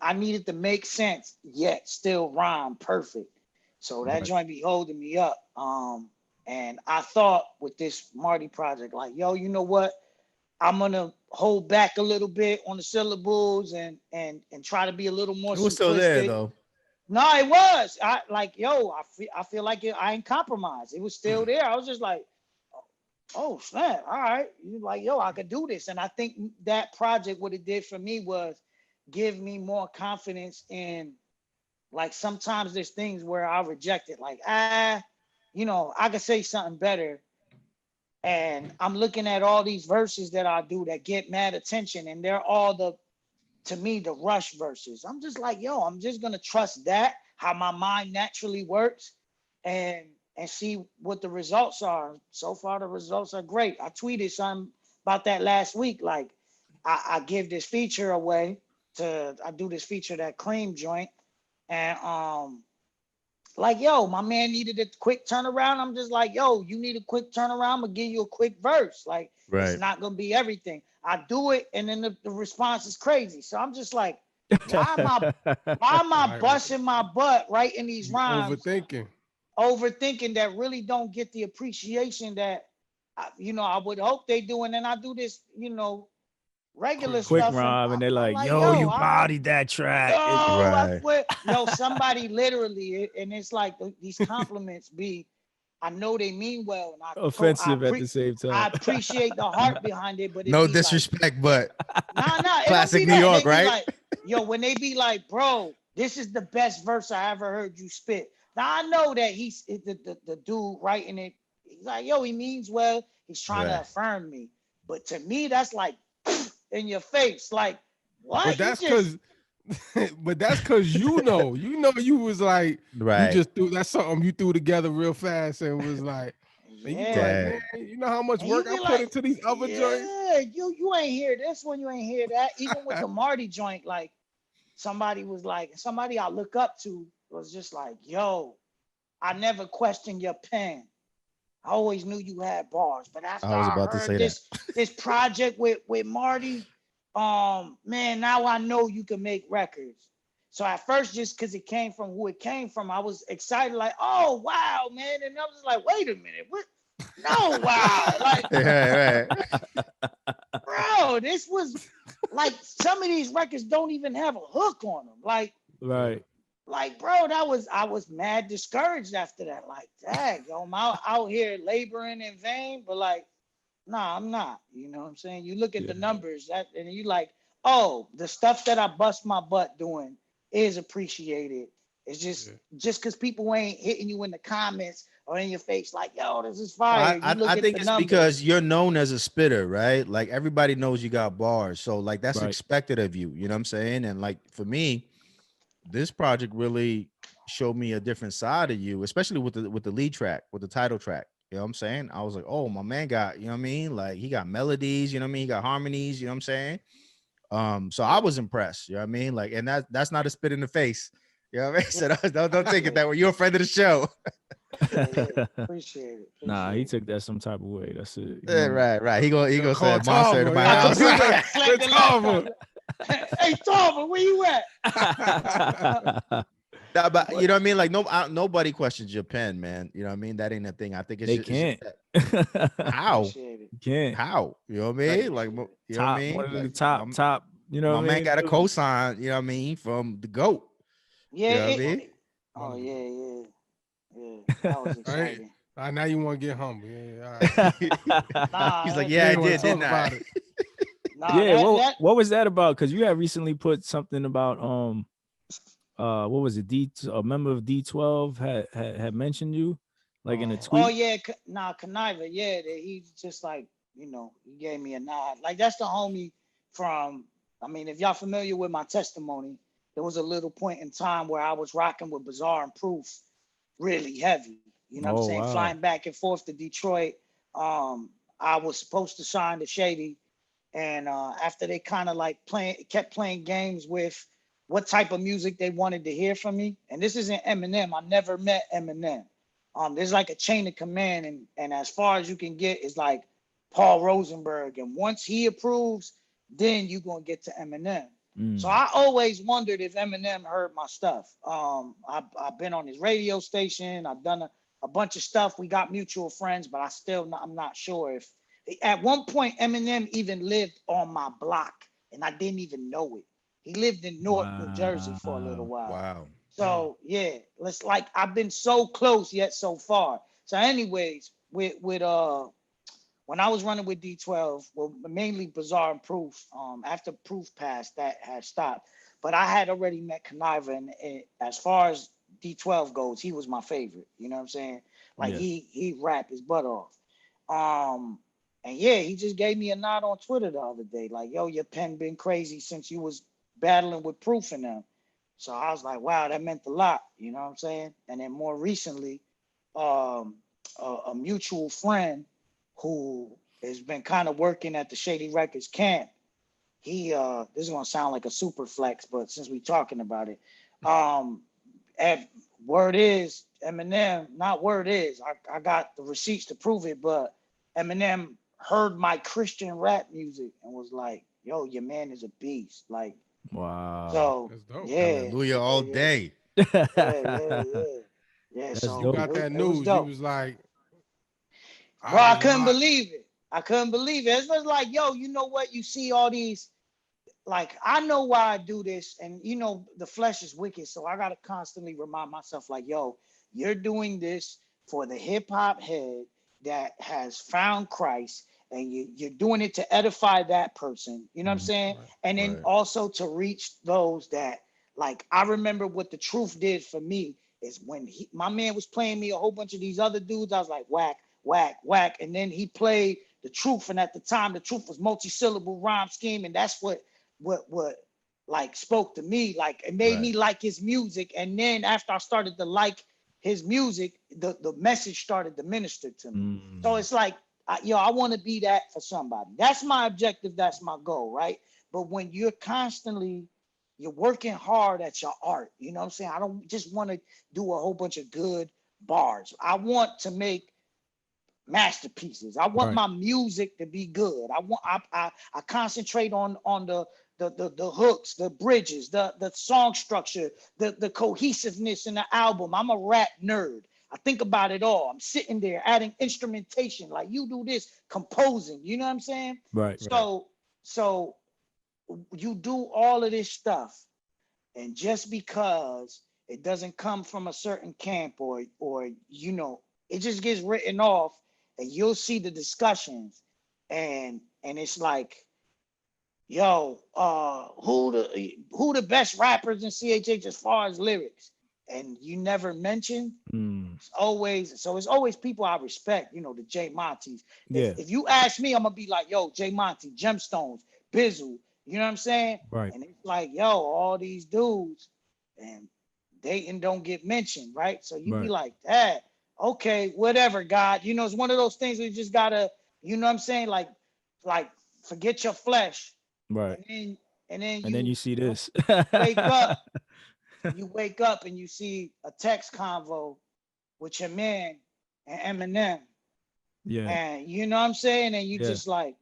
I needed to make sense yet still rhyme perfect. So that joint be holding me up. And I thought with this Marty project, like, yo, you know what? I'm gonna hold back a little bit on the syllables and try to be a little more. It was still there though. No, it was. I feel like I ain't compromised. It was still there. I was just like, oh snap! All right, you like, yo, I could do this. And I think that project, what it did for me was give me more confidence in like sometimes there's things where I reject it. Like, you know, I could say something better. And I'm looking at all these verses that I do that get mad attention, and they're all to me, the rush verses. I'm just like, yo, I'm just gonna trust that, how my mind naturally works, and see what the results are. So far, the results are great. I tweeted something about that last week. Like, I give this feature away I do this feature, that Cream joint, and like, yo, my man needed a quick turnaround. I'm just like, yo, you need a quick turnaround, I'm gonna give you a quick verse. Like, it's not gonna be everything. I do it, and then the response is crazy. So I'm just like, why am I busting my butt writing these rhymes? Overthinking that really don't get the appreciation that you know, I would hope they do. And then I do this, you know, regular quick stuff. rhyme, and they're like, yo, you bodied that track. Yo, somebody literally, and it's like these compliments be, I know they mean well, and offensive at the same time. I appreciate the heart behind it, but no disrespect, like, but classic New York, right? Like, yo, when they be like, bro, this is the best verse I ever heard you spit. Now I know that he's the dude writing it. He's like, yo, he means well. He's trying to affirm me, but to me, that's like in your face, like, what? But that's because. But that's because you was like, you just threw that's something you threw together real fast and was like, man, you know how much work I put into these other joints. Yeah, you ain't hear this one, you ain't hear that. Even with the Marty joint, like somebody I look up to was just like, yo, I never questioned your pen. I always knew you had bars, but after I heard this project with Marty. Man, now I know you can make records. So at first, just because it came from who it came from, I was excited, like, oh wow, man. And I was like, wait a minute, what? No, wow. Like, bro, this was like, some of these records don't even have a hook on them. Like, like, bro, I was mad discouraged after that. Like, dang, yo, I'm out here laboring in vain, but like, nah, I'm not. You know what I'm saying? You look at the numbers and you like, oh, the stuff that I bust my butt doing is appreciated. It's just because people ain't hitting you in the comments or in your face like, yo, this is fire. I think it's numbers. Because you're known as a spitter, right? Like, everybody knows you got bars. So like, that's expected of you. You know what I'm saying? And like, for me, this project really showed me a different side of you, especially with the lead track, with the title track. You know what I'm saying? I was like, oh, my man got, you know what I mean? Like, he got melodies, you know what I mean? He got harmonies, you know what I'm saying? So I was impressed, you know what I mean? Like, and that's not a spit in the face. You know what I mean? So don't take it that way. You're a friend of the show. Appreciate it. Nah, he took that some type of way. That's it. Yeah, right. He gonna say monster to my house. Hey, Tarver, where you at? Nah, but you know what I mean? Like, nobody questions your pen, man. You know what I mean? That ain't a thing. I think they can't. How? Can't. How? You know what I mean? Like, you know what I mean? One of the top. You know, my man got a cosign. You know what I mean? From the GOAT. Yeah. You know what I mean? Oh yeah. That was exciting. All right, now you want to get humble. Yeah. All right. He's like, yeah, I did, didn't I? What was that about? Because you had recently put something about what was it? A member of D12 had mentioned you, like in a tweet. Oh yeah, Conniver. Yeah, he's just like, you know, he gave me a nod. Like, that's the homie from. I mean, if y'all familiar with my testimony, there was a little point in time where I was rocking with Bizarre and Proof, really heavy. You know what I'm saying? Wow. Flying back and forth to Detroit. I was supposed to sign to Shady, and after they kind of like kept playing games with what type of music they wanted to hear from me. And this isn't Eminem. I never met Eminem. There's like a chain of command, and as far as you can get is like Paul Rosenberg. And once he approves, then you're gonna get to Eminem. So I always wondered if Eminem heard my stuff. I've been on his radio station. I've done a bunch of stuff. We got mutual friends, but I'm not sure if at one point Eminem even lived on my block and I didn't even know it. He lived in Newark, New Jersey for a little while. Wow. So yeah, I've been so close yet so far. So anyways, with when I was running with D12, well, mainly Bizarre and Proof. After Proof passed, that had stopped. But I had already met Conniver, and as far as D12 goes, he was my favorite. You know what I'm saying? Like he rapped his butt off. And yeah, he just gave me a nod on Twitter the other day, like, yo, your pen been crazy since you was battling with Proof in them. So I was like, wow, that meant a lot. You know what I'm saying? And then more recently, a mutual friend who has been kind of working at the Shady Records camp. He this is gonna sound like a super flex, but since we talking about it, word is Eminem, not word is, I got the receipts to prove it, but Eminem heard my Christian rap music and was like, yo, your man is a beast. Like, wow. So yeah, hallelujah all day. Yeah. That's So you got that news. You was like, bro, I couldn't believe it. It's just like, yo, you know what? You see all these, like, I know why I do this, and you know, the flesh is wicked, so I gotta constantly remind myself, like, yo, you're doing this for the hip hop head that has found Christ, and you're doing it to edify that person. You know what I'm saying? Right, and then also to reach those that, like, I remember what the Truth did for me is when my man was playing me a whole bunch of these other dudes. I was like, whack, whack, whack, and then he played the Truth, and at the time, the Truth was multi-syllable rhyme scheme, and that's what like spoke to me. Like, it made me like his music, and then after I started to like his music, the message started to minister to me. So it's like, I want to be that for somebody. That's my objective. That's my goal, right? But when you're working hard at your art, you know what I'm saying? I don't just want to do a whole bunch of good bars. I want to make masterpieces. I want my music to be good. I concentrate on the hooks, the bridges, the song structure, the cohesiveness in the album. I'm a rap nerd. I think about it all. I'm sitting there adding instrumentation, like you do this, composing. You know what I'm saying? So you do all of this stuff, and just because it doesn't come from a certain camp, or you know, it just gets written off, and you'll see the discussions, and it's like, yo, who the best rappers in CHH as far as lyrics, and you never mention. It's always people I respect, you know, the J Monties. If you ask me, I'm gonna be like, yo, J Monty, Gemstones, Bizzle, you know what I'm saying? And it's like, yo, all these dudes, and Datin don't get mentioned, right? So you be like, that, okay, whatever, God. You know, it's one of those things where you just gotta, you know what I'm saying? Like forget your flesh. And then you see this. wake up. You wake up and you see a text convo with your man and Eminem. And you know what I'm saying? And you just like,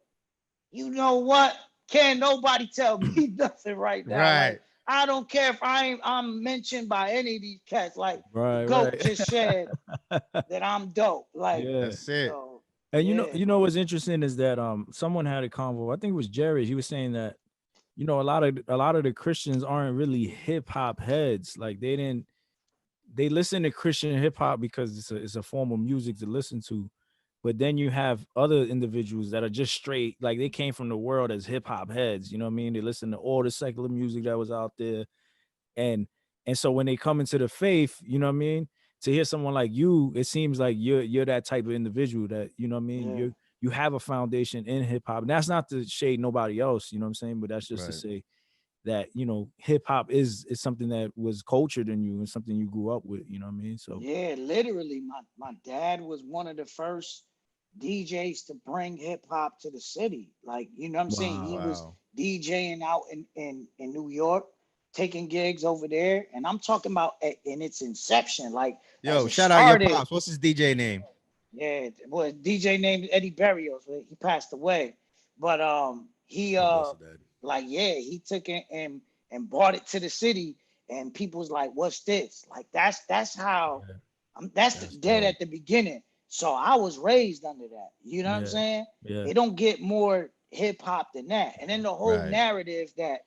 you know what? Can't nobody tell me nothing right now. Like, I don't care if I'm mentioned by any of these cats. Like, the GOAT just said that I'm dope. Like, that's it. So, and you know what's interesting is that someone had a convo. I think it was Jerry. He was saying that, you know, a lot of the Christians aren't really hip hop heads. Like, they listen to Christian hip hop because it's a form of music to listen to. But then you have other individuals that are just straight, like, they came from the world as hip hop heads. You know what I mean? They listen to all the secular music that was out there. And so when they come into the faith, you know what I mean? To hear someone like you, it seems like you're that type of individual that, you know what I mean? You have a foundation in hip hop. And that's not to shade nobody else, you know what I'm saying? But that's just to say that, you know, hip hop is something that was cultured in you and something you grew up with, you know what I mean? So yeah, literally, my dad was one of the first DJs to bring hip hop to the city. Like, you know what I'm saying? He was DJing out in New York, taking gigs over there. And I'm talking about in its inception. Like, yo, shout out your pops. What's his DJ name? Yeah, well, DJ named Eddie Barrios. He passed away. But he he took it and brought it to the city, and people was like, what's this? Like, that's how that's dead at the beginning. So I was raised under that. You know what I'm saying? It don't get more hip hop than that. And then the whole narrative that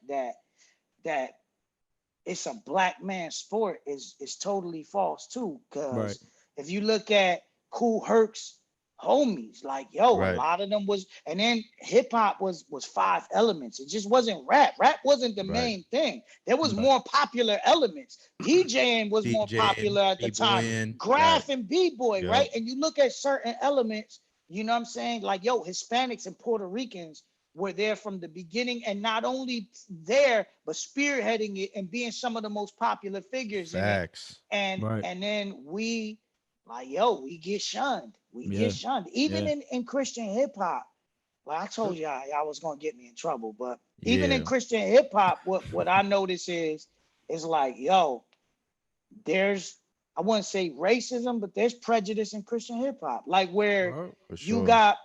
it's a black man sport is totally false too. Because if you look at Kool Herc's homies. Like, yo, a Right. lot of them was, and then hip hop was 5 elements. It just wasn't rap. Rap wasn't the Right. main thing. There was Right. more popular elements. DJing was more DJing, popular at the time. B-boying, Graph right. and B-boy, Yep. right? And you look at certain elements, you know what I'm saying? Like, yo, Hispanics and Puerto Ricans were there from the beginning, and not only there, but spearheading it and being some of the most popular figures in it. Facts. And Right. and then we, like, yo, we get shunned. We Yeah. get shunned. Even Yeah. in Christian hip hop. Like I told y'all was gonna get me in trouble, but even in Yeah. Christian hip hop, what I notice is like, yo, there's, I wouldn't say racism, but there's prejudice in Christian hip hop. Like where For you sure. got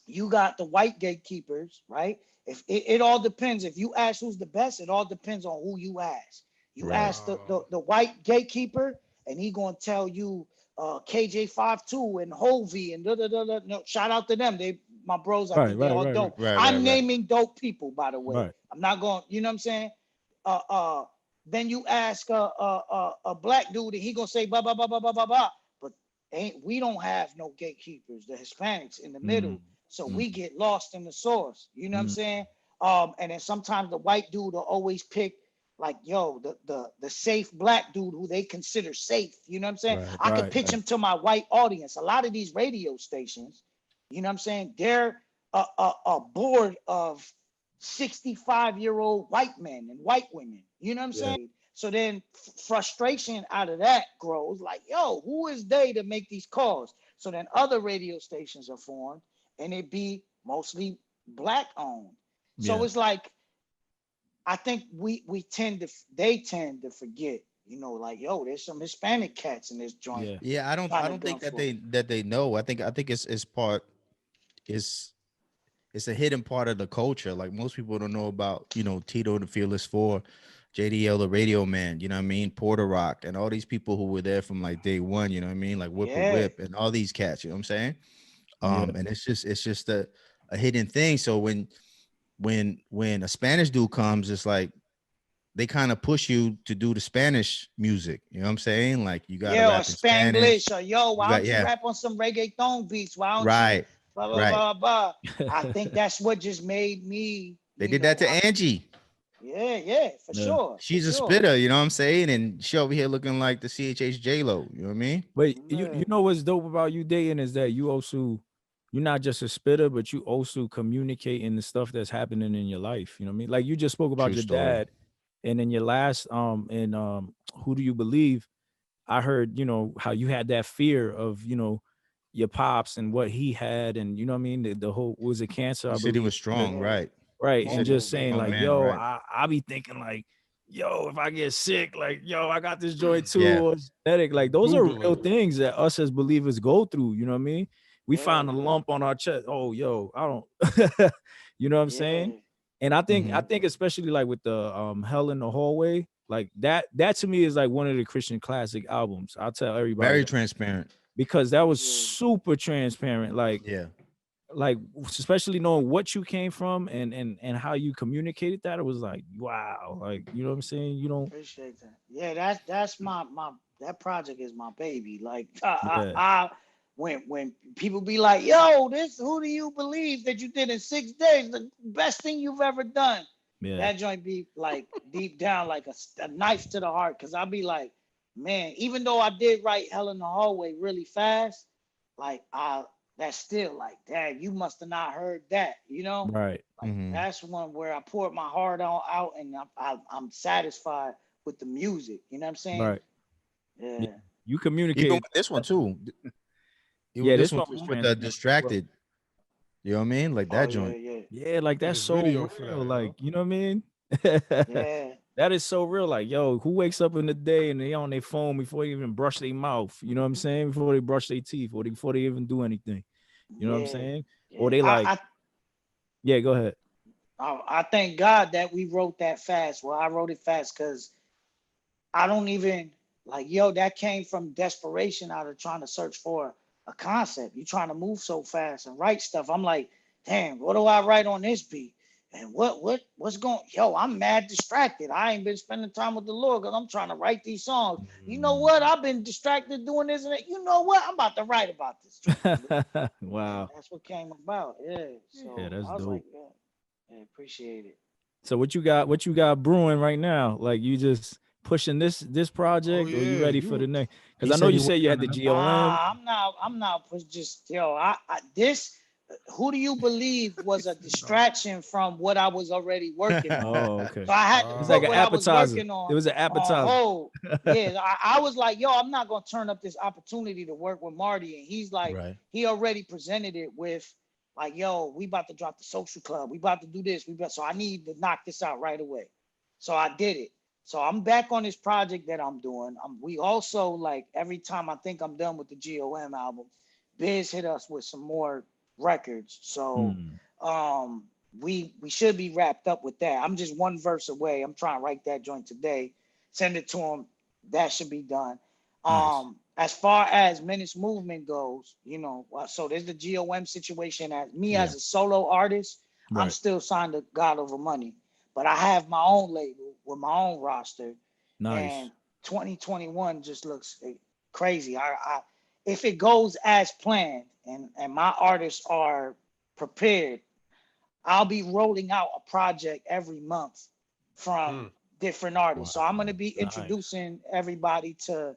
the white gatekeepers, right? If it all depends. If you ask who's the best, it all depends on who you ask. You Right. ask the white gatekeeper, and he gonna tell you KJ52 and Hovey and No, shout out to them. They my bros. I think they all dope. Right, I'm right. naming dope people, by the way. Right. I'm not going. You know what I'm saying? Then you ask a black dude, and he gonna say blah blah blah blah blah blah blah. But we don't have no gatekeepers. The Hispanics in the middle. So we get lost in the source. You know what I'm saying? And then sometimes the white dude will always pick, like, yo, the safe black dude who they consider safe. You know what I'm saying? Right, I could right, pitch right. him to my white audience. A lot of these radio stations, you know what I'm saying? They're a board of 65-year-old white men and white women. You know what I'm saying? So then frustration out of that grows, like, yo, who is they to make these calls? So then other radio stations are formed, and it be mostly black owned. So Yeah. it's like, I think they tend to forget, you know, like, yo, there's some Hispanic cats in this joint. Yeah. Yeah, I don't think that they know. I think it's part, it's a hidden part of the culture. Like most people don't know about, you know, Tito the Fearless Four, JDL the Radio Man, you know what I mean, Porter Rock, and all these people who were there from like day one, you know what I mean, like Whip and all these cats, you know what I'm saying? And it's just a hidden thing. So when a Spanish dude comes, it's like they kind of push you to do the Spanish music, you know what I'm saying? Like you gotta rap in Spanish, Spanglish, or yo, why don't you rap on some reggaeton beats? Why don't you blah blah blah blah? I think that's what just made me. They did that to Angie. Yeah, for sure. She's a spitter, you know what I'm saying? And she over here looking like the CHH J-Lo, you know what I mean? But you know what's dope about you dating is that you're not just a spitter, but you also communicating the stuff that's happening in your life. You know what I mean? Like you just spoke about True your story. dad, and in your last Who Do You Believe? I heard, you know, how you had that fear of, you know, your pops and what he had, and you know what I mean? The whole, was it cancer? He said he was strong, right? Right. He And said just saying, strong like, man, yo, right. I be thinking like, yo, if I get sick, like, yo, I got this joint too, Yeah. or it's genetic. Like those are real things that us as believers go through. You know what I mean? We find a lump on our chest. Oh, yo, I don't you know what I'm saying? And I think especially like with the Hell in the Hallway, like that to me is like one of the Christian classic albums. I'll tell everybody. Very transparent. Because that was super transparent. Like, like especially knowing what you came from and how you communicated that, it was like, wow, like, you know what I'm saying? You don't appreciate that. Yeah, that's my that project is my baby. Like when people be like, yo, this Who Do You Believe that you did in 6 days, the best thing you've ever done. That joint be like deep down like a knife to the heart, because I'll be like, man, even though I did write Hell in the Hallway really fast, like that's still like, dad, you must have not heard that, you know? Right. Like that's one where I poured my heart out, and I'm satisfied with the music. You know what I'm saying? Right. Yeah. You communicate. Even with this one too. This one was with the Distracted. You know what I mean? Like that joint. Yeah, like that's so real. Like, you know what I mean? Yeah. That is so real. Like, yo, who wakes up in the day and they on their phone before they even brush their mouth? You know what I'm saying? Before they brush their teeth, or before they even do anything. You know what I'm saying? Or they like, yeah, go ahead. I thank God that we wrote that fast. Well, I wrote it fast because I don't even like, yo, that came from desperation out of trying to search for a concept. You're trying to move so fast and write stuff. I'm like, damn, what do I write on this beat? and what's going, yo, I'm mad distracted. I ain't been spending time with the Lord because I'm trying to write these songs. You know what? I've been distracted doing this and that. You know what? I'm about to write about this. Wow. And that's what came about. Yeah. So Yeah, that's I was dope. like, yeah, appreciate it. So what you got brewing right now? Like you just pushing this project, or you ready for the next? Because I know you said you had the GOM. I'm not just this. Who do you believe was a distraction from what I was already working on? Oh, okay. So I had to It was put like an what I was appetizer. working on. It was an appetizer. Oh, yeah. I was like, yo, I'm not gonna turn up this opportunity to work with Marty. And he's like, he already presented it with like, yo, we about to drop the social club. We about to do this. So I need to knock this out right away. So I did it. So I'm back on this project that I'm doing. We also, like, every time I think I'm done with the GOM album, Biz hit us with some more records. So we should be wrapped up with that. I'm just one verse away. I'm trying to write that joint today, send it to him. That should be done. Nice. As far as Menace Movement goes, you know, so there's the GOM situation. As me as a solo artist, I'm still signed to God Over Money, but I have my own label with my own roster. Nice. And 2021 just looks crazy. I if it goes as planned and my artists are prepared, I'll be rolling out a project every month from different artists. So I'm going to be introducing everybody to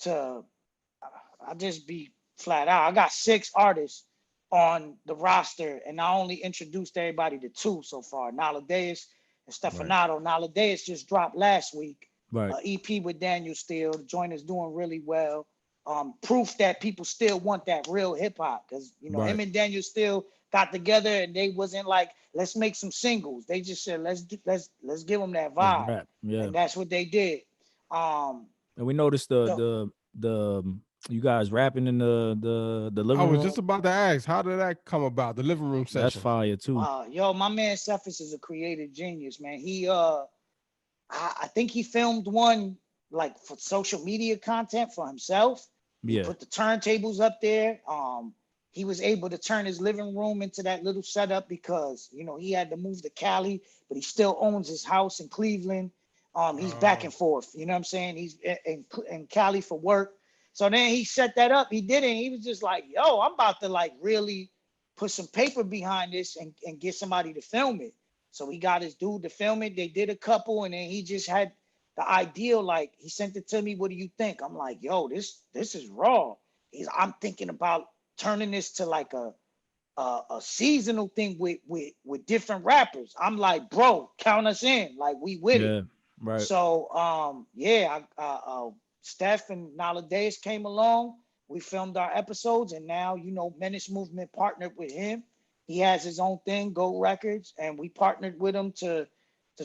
I'll just be flat out. I got 6 artists on the roster, and I only introduced everybody to 2 so far. Naladeus and Stefanato. Naladeus just dropped last week. EP with Daniel Steele. The joint is doing really well. Proof that people still want that real hip hop, because you know him and Daniel Steele got together and they wasn't like, let's make some singles. They just said let's give them that vibe. And that's what they did. And we noticed the you guys rapping in the living room. I was just about to ask, how did that come about? The living room session. That's fire too. Yo, my man Cephas is a creative genius, man. He I think he filmed one like for social media content for himself. He put the turntables up there. He was able to turn his living room into that little setup because, you know, he had to move to Cali, but he still owns his house in Cleveland. He's back and forth. You know what I'm saying? He's in Cali for work. So then he set that up. He did it. He was just like, yo, I'm about to like really put some paper behind this and get somebody to film it. So he got his dude to film it. They did a couple, and then he just had the ideal. Like, he sent it to me. What do you think? I'm like, yo, this is raw. I'm thinking about turning this to like a seasonal thing with different rappers. I'm like, bro, count us in. Like, we with it. Right. So Steph and Naladeus came along. We filmed our episodes, and now, you know, Menace Movement partnered with him. He has his own thing, Go Records, and we partnered with him to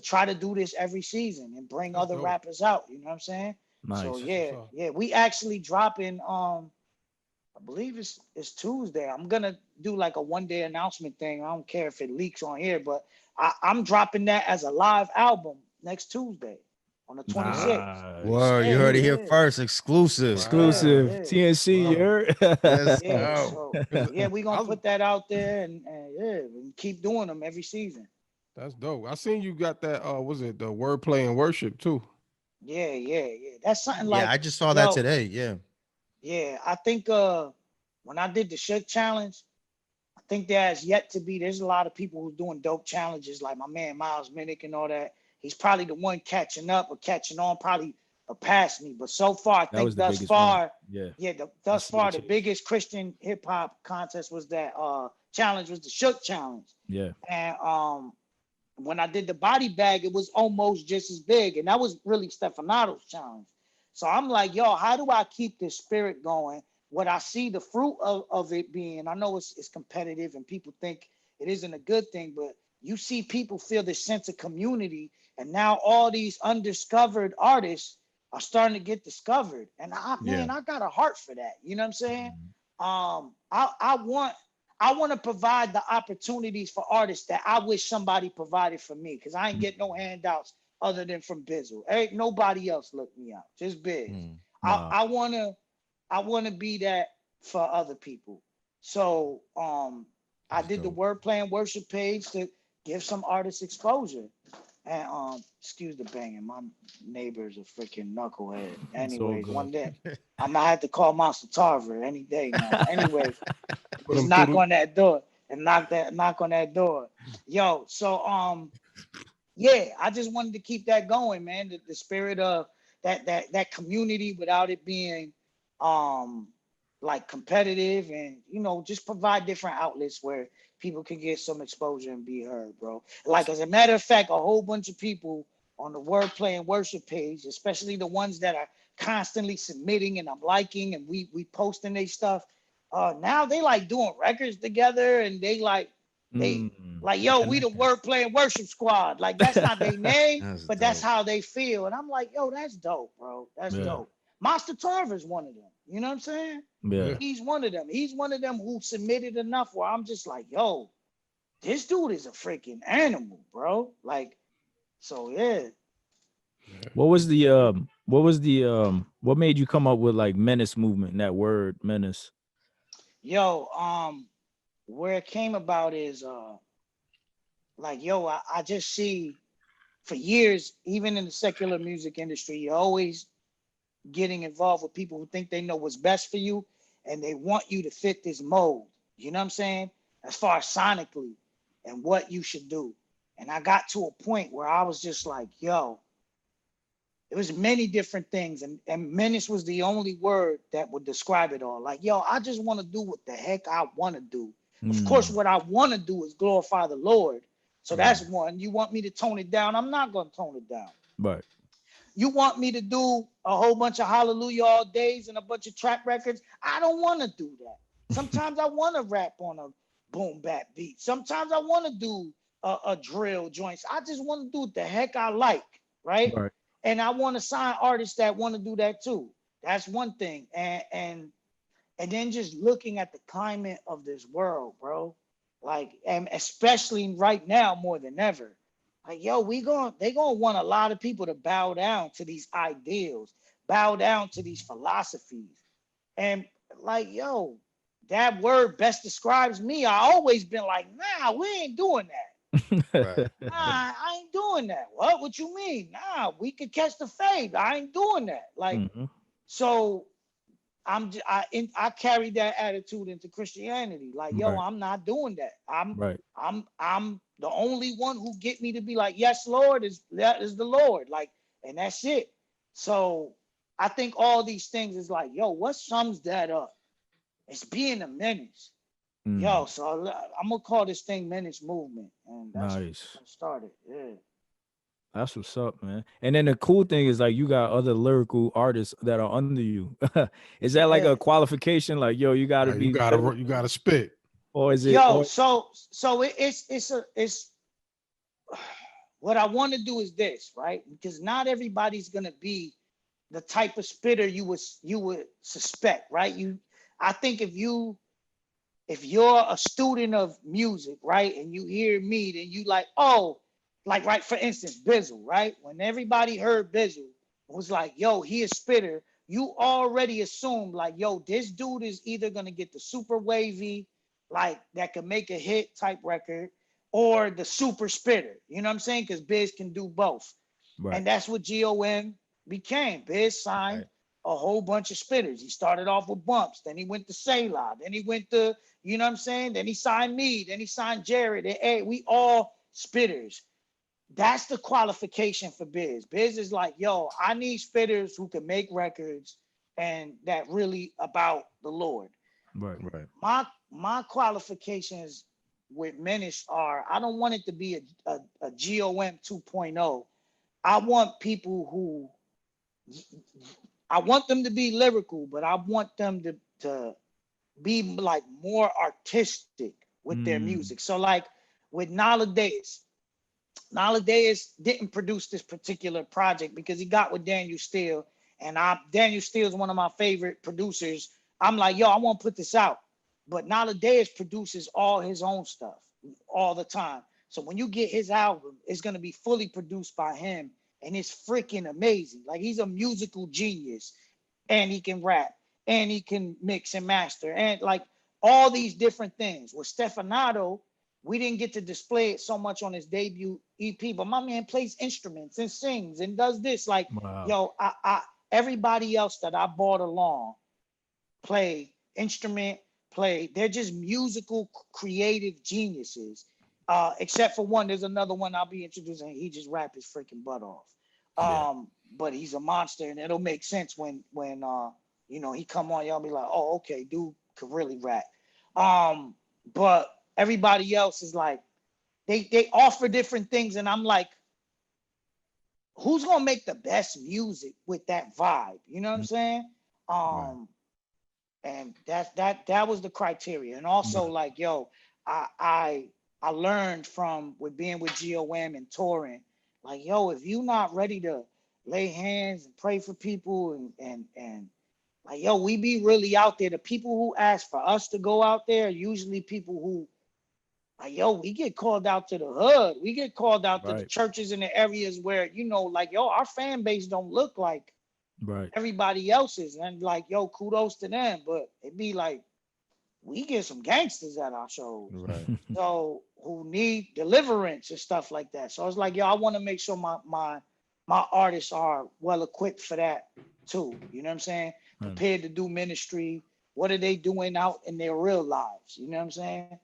try to do this every season and bring other rappers out. You know what I'm saying? Nice. So yeah, we actually dropping. I believe it's Tuesday. I'm gonna do like a one-day announcement thing. I don't care if it leaks on here, but I'm dropping that as a live album next Tuesday on the 26th. Word, you heard it here first. Exclusive. TNC. So we're gonna put that out there and we keep doing them every season. That's dope. I seen you got that was it the wordplay and worship too? Yeah. That's something like I just saw that today. Yeah, I think when I did the Shook Challenge, I think there's a lot of people who's doing dope challenges, like my man Miles Minnick and all that. He's probably the one catching up or catching on, probably past me. But so far, I think thus far, the biggest Christian hip hop contest was that challenge was the Shook Challenge. Yeah. And when I did the body bag, it was almost just as big, and that was really Stefanato's challenge. So I'm like, yo, how do I keep this spirit going? What I see the fruit of it being, I know it's competitive and people think it isn't a good thing, but you see people feel this sense of community, and now all these undiscovered artists are starting to get discovered. And I got a heart for that. You know what I'm saying? I want to provide the opportunities for artists that I wish somebody provided for me, because I ain't get no handouts other than from Bizzle. Ain't nobody else looked me out, just Biz. Wow. I wanna be that for other people. So I did the wordplay and worship page to give some artists exposure. And excuse the banging. My neighbor's a freaking knucklehead. Anyways, one day I'm gonna have to call Monster Tarver any day now. Anyways, just knock on that door and knock on that door. Yo, so yeah, I just wanted to keep that going, man. The spirit of that community without it being like competitive, and just provide different outlets where people can get some exposure and be heard, bro. Like, as a matter of fact, a whole bunch of people on the Wordplay and Worship page, especially the ones that are constantly submitting and I'm liking and we posting their stuff. Now they like doing records together, and they like yo, we the Wordplay and Worship squad. Like, that's not their name, but that's how they feel. And I'm like, yo, that's dope, bro. That's dope. Monster Tarver's one of them. You know what I'm saying? Yeah. He's one of them. He's one of them who submitted enough where I'm just like, yo, this dude is a freaking animal, bro. Like, so yeah. What made you come up with like Menace movement, that word menace? Yo, where it came about is like, yo, I just see for years, even in the secular music industry, you're always getting involved with people who think they know what's best for you, and they want you to fit this mold. You know what I'm saying? As far as sonically and what you should do. And I got to a point where I was just like, yo, it was many different things. And menace was the only word that would describe it all. Like, yo, I just want to do what the heck I want to do. Of course, what I want to do is glorify the Lord. So that's one. You want me to tone it down? I'm not going to tone it down. Right. You want me to do a whole bunch of Hallelujah All Days and a bunch of trap records? I don't want to do that. Sometimes I want to rap on a boom bap beat. Sometimes I want to do a drill joints. I just want to do what the heck I like, right? And I want to sign artists that want to do that too. That's one thing. And then just looking at the climate of this world, bro. Like, and especially right now more than ever. Like, yo, they gonna want a lot of people to bow down to these ideals, bow down to these philosophies. And like, yo, that word best describes me. I always been like, nah, we ain't doing that. Nah, I ain't doing that. What you mean? Nah, we could catch the fade. I ain't doing that. Like, so I carry that attitude into Christianity. Like, yo, I'm not doing that. I'm the only one who get me to be like, yes, Lord, that is the Lord. Like, and that's it. So I think all these things is like, yo, what sums that up? It's being a menace. Yo, so I'm gonna call this thing Menace Movement. And that's what started. Yeah. That's what's up, man. And then the cool thing is, like, you got other lyrical artists that are under you. Is that like a qualification? Like, yo, you gotta be, you gotta spit. Or is it? Yo, so it's what I want to do is this, right? Because not everybody's gonna be the type of spitter you would suspect, right? I think if you're a student of music, right, and you hear me, then you like, oh, like, right, for instance, Bizzle, right? When everybody heard Bizzle, it was like, yo, he a spitter. You already assume, like, yo, this dude is either gonna get the super wavy, like, that could make a hit type record, or the super spitter. You know what I'm saying? Because Biz can do both. And that's what GOM became. Biz signed a whole bunch of spitters. He started off with Bumps, then he went to Selah, then he went to, you know what I'm saying? Then he signed me, then he signed Jared. And, hey, we all spitters. That's the qualification for Biz. Biz is like, yo, I need spitters who can make records and that really about the Lord. Right. My qualifications with Menace are, I don't want it to be a GOM 2.0. I want people who, I want them to be lyrical, but I want them to be like more artistic with their music. So like with Nowadays didn't produce this particular project because he got with Daniel Steele, and Daniel Steele is one of my favorite producers. I'm like, yo, I want to put this out. But Nowadays produces all his own stuff all the time. So when you get his album, it's going to be fully produced by him, and it's freaking amazing. Like, he's a musical genius, and he can rap, and he can mix and master, and like all these different things. With Stefanato, we didn't get to display it so much on his debut EP, but my man plays instruments and sings and does this. Like, yo, I everybody else that I brought along play instrument, they're just musical creative geniuses. Except for one, there's another one I'll be introducing. He just rap his freaking butt off. But he's a monster, and it'll make sense when you know, he come on, y'all be like, oh, okay, dude could really rap. But everybody else is like, they offer different things, and I'm like, who's gonna make the best music with that vibe? You know what I'm saying? And that was the criteria. And also, like, yo, I learned from being with GOM and touring, like, yo, if you not ready to lay hands and pray for people and like, yo, we be really out there. The people who ask for us to go out there are usually people who, like, yo, we get called out to the hood. We get called out to the churches in the areas where, you know, like, yo, our fan base don't look like everybody else's. And like, yo, kudos to them. But it be like, we get some gangsters at our shows. So who need deliverance and stuff like that. So it's like, yo, I want to make sure my artists are well equipped for that too. You know what I'm saying? Prepared to do ministry. What are they doing out in their real lives? You know what I'm saying?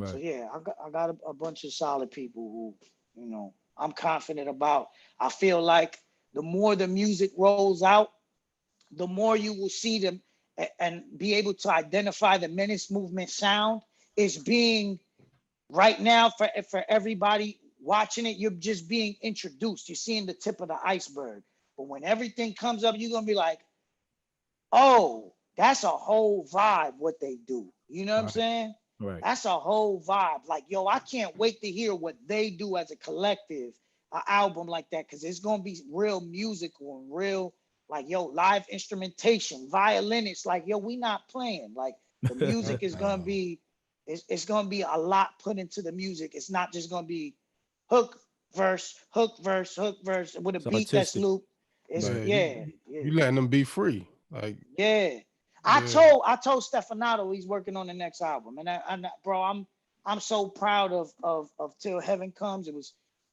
So yeah, I got a bunch of solid people who, you know, I'm confident about. I feel like the more the music rolls out, the more you will see them and be able to identify the Menace movement sound is being right now for everybody watching it. You're just being introduced. You're seeing the tip of the iceberg. But when everything comes up, you're gonna be like, oh, that's a whole vibe what they do. You know what I'm saying? That's a whole vibe. Like, yo, I can't wait to hear what they do as a collective, an album like that, because it's gonna be real musical and real, like, yo, live instrumentation, violinists. Like, yo, we not playing. Like, the music is gonna be, it's gonna be a lot put into the music. It's not just gonna be hook, verse, hook, verse, hook, verse with a beat that's looped. It's you letting them be free. Like, I told Stefanato he's working on the next album, and bro, I'm so proud of Till Heaven Comes.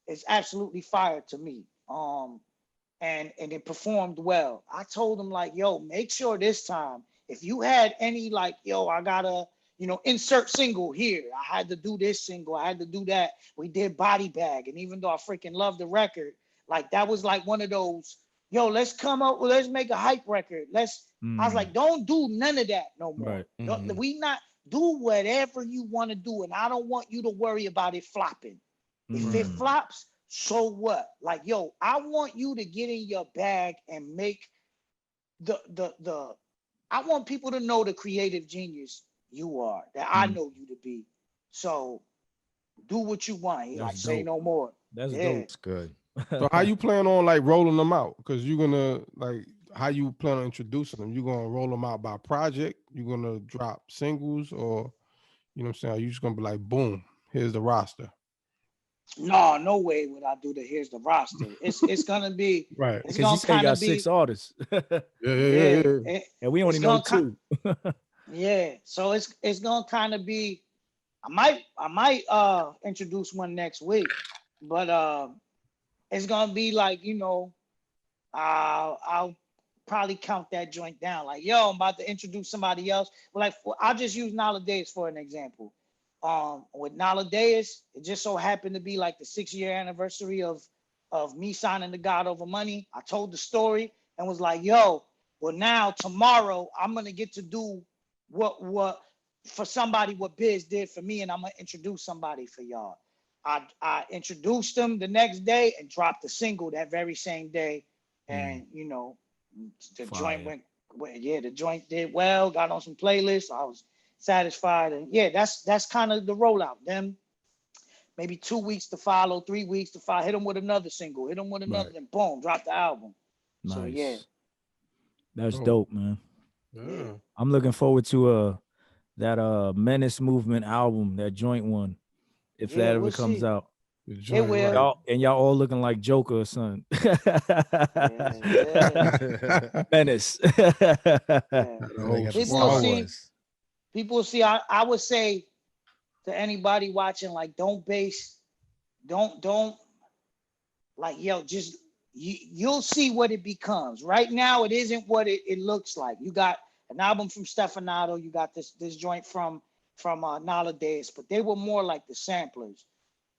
It's absolutely fire to me. And it performed well. I told him, like, yo, make sure this time, if you had any, like, yo, I gotta, you know, insert single here. I had to do this single. I had to do that. We did Body Bag, and even though I freaking love the record, like, that was like one of those, yo, let's make a hype record. I was like, don't do none of that no more. We not do whatever you want to do, and I don't want you to worry about it flopping. If it flops, so what? Like, yo, I want you to get in your bag and make I want people to know the creative genius you are, that I know you to be. So do what you want. He like, say no more. That's dope. It's good. So how you plan on, like, rolling them out? Because you're gonna, like, how you plan on introducing them? You're gonna roll them out by project? You're gonna drop singles, or, you know what I'm saying? Are you just gonna be like, boom, here's the roster? No way would I do the here's the roster. It's gonna be right. It's gonna kind got 6 artists. Yeah. And we only know 2. So it's gonna kind of be. I might introduce one next week, but it's gonna be like, you know, I'll probably count that joint down. Like, yo, I'm about to introduce somebody else. But like, I'll just use Nowadays for an example. With Nowadays, it just so happened to be like the 6-year anniversary of me signing to God Over Money. I told the story and was like, yo, well, now tomorrow I'm gonna get to do what for somebody what Biz did for me, and I'm gonna introduce somebody for y'all. I introduced them the next day and dropped the single that very same day, and you know, the joint the joint did well, got on some playlists. I was satisfied, and that's kind of the rollout. Then maybe 2 weeks to follow, 3 weeks to follow, hit them with another single, hit them with another, and boom, drop the album. Nice. So that's dope, man. I'm looking forward to that Menace Movement album, that joint one, if that ever comes out. It will. Y'all all looking like Joker or something. Menace. People see, I would say to anybody watching, like, don't like, yo, just you'll see what it becomes. Right now, it isn't what it looks like. You got an album from Stefanato, you got this joint from Nowadays, but they were more like the samplers.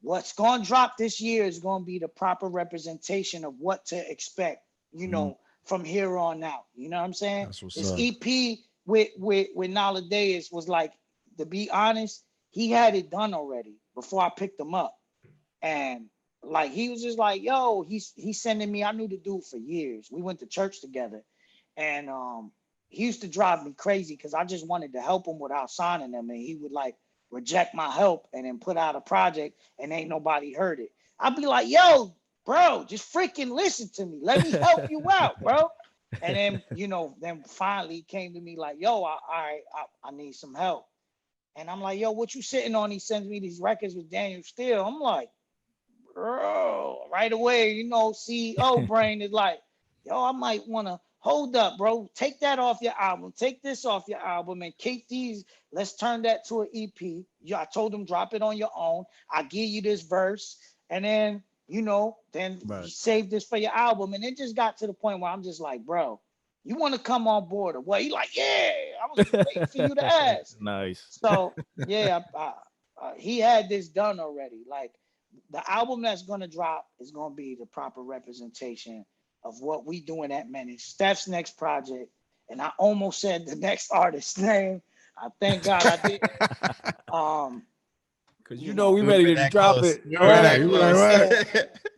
What's going to drop this year is going to be the proper representation of what to expect, you know, from here on out. You know what I'm saying? That's what's this up. EP with Nowadays was like, to be honest, he had it done already before I picked him up. And like, he was just like, yo, he's sending me, I knew the dude for years. We went to church together. And he used to drive me crazy because I just wanted to help him without signing him. And he would like reject my help and then put out a project and ain't nobody heard it. I'd be like, yo, bro, just freaking listen to me. Let me help you out, bro. And then, you know, then finally he came to me like, yo, I need some help. And I'm like, yo, what you sitting on? He sends me these records with Daniel Steele. I'm like, bro, right away, you know, CEO brain is like, yo, I might want to hold up, bro. Take that off your album. Take this off your album and keep these. Let's turn that to an EP. Yeah, I told him drop it on your own. I give you this verse, and then you know, then you save this for your album. And it just got to the point where I'm just like, bro, you want to come on board or what? He like, yeah, I was waiting for you to ask. Nice. So yeah, he had this done already. Like, the album that's gonna drop is gonna be the proper representation of what we doing at Menace. Steph's next project, and I almost said the next artist's name. I thank God I didn't. Cause you know we ready to drop close. it. You right.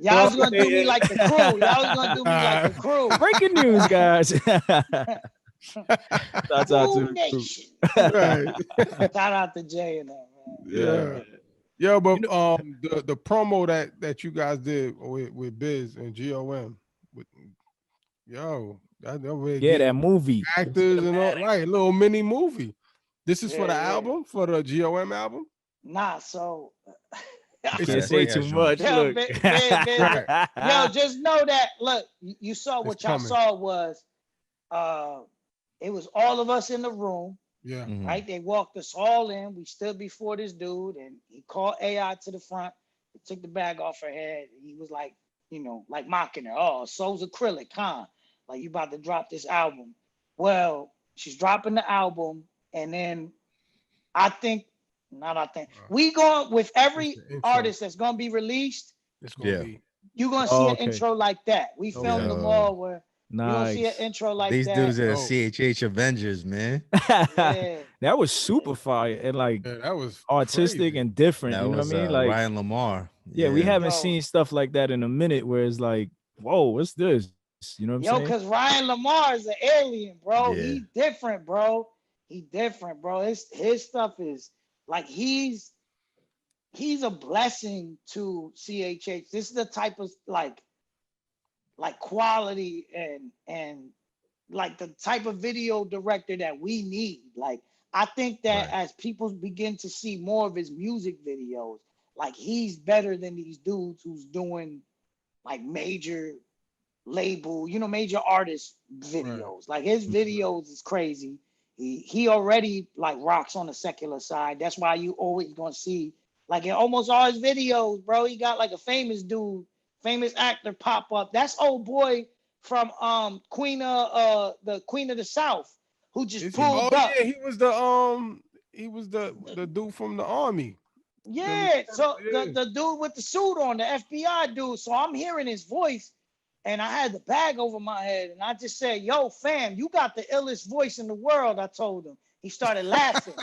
Y'all was gonna do me like the crew. Y'all was gonna do me like the crew. Breaking news, guys. That's out to Nation. Right. Shout out to Jay and that, man. Yeah. Yo, but the promo that you guys did with Biz and GOM, that movie, actors and all, right, little mini movie. This is for the album, for the GOM album. Nah, so I can't say too much. Yo, Look. Yo, just know that. Look, you saw what y'all saw was, it was all of us in the room. Yeah. Right. They walked us all in. We stood before this dude, and he called AI to the front. He took the bag off her head. He was like, you know, like mocking her. Oh, so's acrylic, huh? Like, you about to drop this album. Well, she's dropping the album, and then we going with every artist that's gonna be released. It's gonna be. You're gonna see an intro like that. We filmed them all where. Nice. You gonna see an intro like These that. These dudes are CHH Avengers, man. Yeah. That was super fire and like that was artistic crazy. And different. That you know was, what I mean? Like Ryan Lamar. Yeah, we haven't seen stuff like that in a minute where it's like, whoa, what's this? You know what I'm saying? Because Ryan Lamar is an alien, bro. Yeah. He's different, bro. His stuff is like he's a blessing to CHH. This is the type of like quality and like the type of video director that we need. Like, I think that as people begin to see more of his music videos, like, he's better than these dudes who's doing like major label, you know, major artist videos. Like, his videos is crazy. He already like rocks on the secular side. That's why you always gonna see, like, in almost all his videos, bro, he got like a famous actor pop up. That's old boy from the Queen of the South, who just pulled up. Yeah, he was the dude from the army. Yeah, the dude with the suit on, the FBI dude. So I'm hearing his voice, and I had the bag over my head, and I just said, "Yo, fam, you got the illest voice in the world." I told him. He started laughing.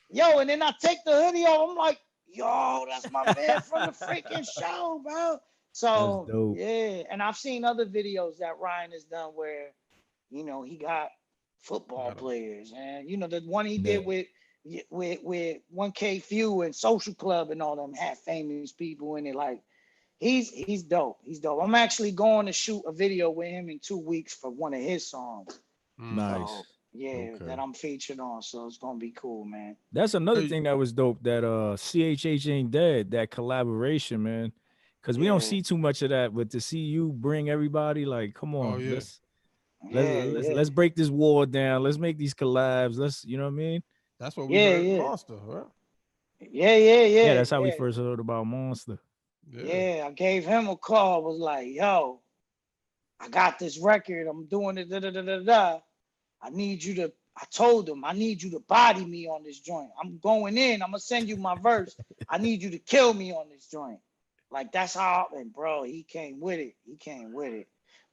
Yo, and then I take the hoodie off. I'm like, "Yo, that's my man from the freaking show, bro." So yeah, and I've seen other videos that Ryan has done where, you know, he got football players, and you know the one he did with 1K Few and Social Club and all them had famous people in it. Like, he's dope. He's dope. I'm actually going to shoot a video with him in 2 weeks for one of his songs. Nice. So, that I'm featured on. So it's gonna be cool, man. That's another thing that was dope. That CHH Ain't Dead. That collaboration, man. Because we don't see too much of that, but to see you bring everybody, like, come on, let's break this wall down. Let's make these collabs. Let's, you know what I mean? That's what we heard Monster, right? Yeah, that's how we first heard about Monster. Yeah, I gave him a call. Was like, yo, I got this record. I'm doing it. Da, da, da, da, da. I need you to. I told him I need you to body me on this joint. I'm going in. I'm gonna send you my verse. I need you to kill me on this joint. Like that's how. And bro, he came with it.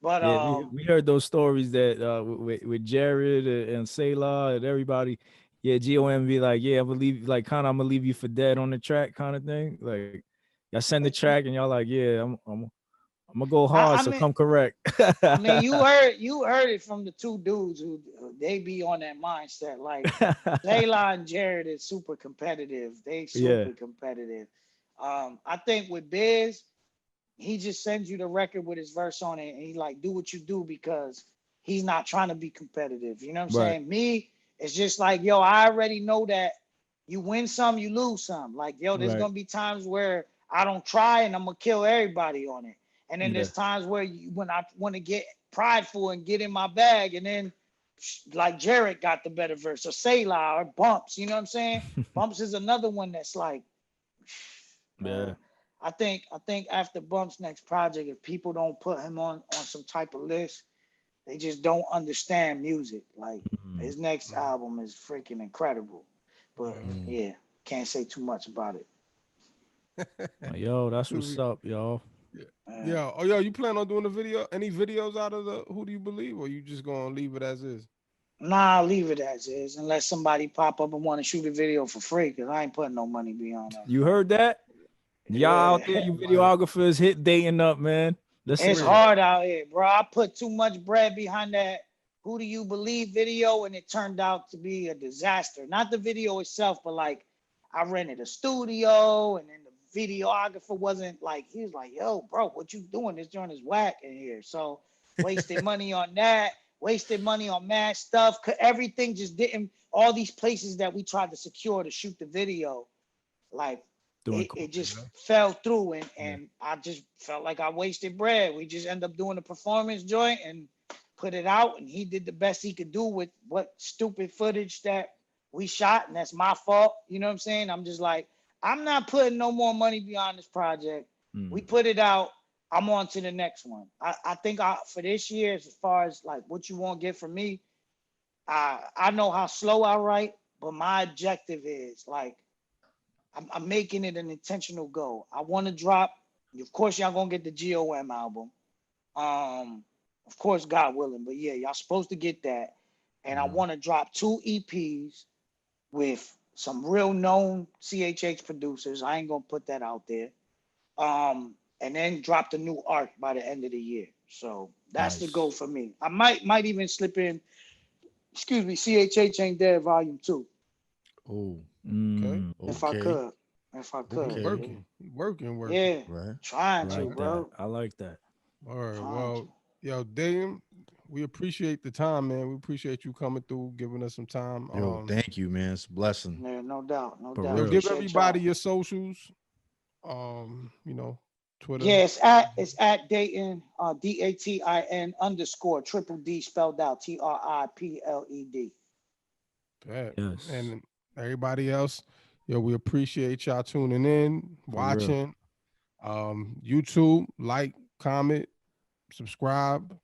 But yeah, we heard those stories that with Jared and Selah and everybody. Yeah, GOM be like, yeah, I'm gonna leave you for dead on the track, kind of thing. Like, y'all send the track and y'all like, yeah, I'm gonna go hard, so come correct. I mean, you heard it from the two dudes who they be on that mindset. Like Selah and Jared is super competitive. They super competitive. I think with Biz, he just sends you the record with his verse on it, and he like do what you do because he's not trying to be competitive. You know what I'm saying? Me, it's just like, yo, I already know that you win some, you lose some. Like, yo, there's gonna be times where I don't try and I'm gonna kill everybody on it. And then there's times where when I want to get prideful and get in my bag, and then like Jared got the better verse, or Selah, or Bumps. You know what I'm saying? Bumps is another one that's like, I think after Bump's next project, if people don't put him on some type of list, they just don't understand music. Like his next album is freaking incredible. But yeah, can't say too much about it. Yo, that's what's up, y'all. Yeah. Oh, yo, you plan on doing any videos out of the Who Do You Believe, or you just gonna leave it as is? Nah, leave it as is, unless somebody pop up and want to shoot a video for free, because I ain't putting no money beyond that. You heard that? Y'all out there, you videographers, hit Datin up, man. It's hard out here, bro. I put too much bread behind that Who Do You Believe video, and it turned out to be a disaster. Not the video itself, but like I rented a studio, and then the videographer wasn't like, he was like, yo, bro, what you doing? This joint is whack in here. So wasted money on that, wasted money on mad stuff. Everything just didn't, all these places that we tried to secure to shoot the video, like it just fell through, and I just felt like I wasted bread. We just end up doing a performance joint and put it out, and he did the best he could do with what stupid footage that we shot, and that's my fault. You know what I'm saying? I'm just like, I'm not putting no more money beyond this project. We put it out. I'm on to the next one. I think for this year, as far as like what you won't get from me, I know how slow I write, but my objective is like, I'm making it an intentional goal. I want to drop, of course, y'all gonna get the GOM album. Of course, God willing, but yeah, y'all supposed to get that. And I want to drop 2 EPs with some real known CHH producers. I ain't gonna put that out there. And then drop the new art by the end of the year. So that's the goal for me. I might even slip in, CHH Ain't Dead Volume 2. Oh. Okay. If I could. Okay. Working. Yeah. Trying to, bro. I like that. All right. Well, yo, Datin, we appreciate the time, man. We appreciate you coming through, giving us some time. Yo, thank you, man. It's a blessing. Yeah, no doubt. Yo, give everybody your socials. Twitter. Yeah, it's at Datin, DATIN _ triple D spelled out TRIPLED. Yes. And everybody else, yo, we appreciate y'all tuning in, watching. YouTube, like, comment, subscribe,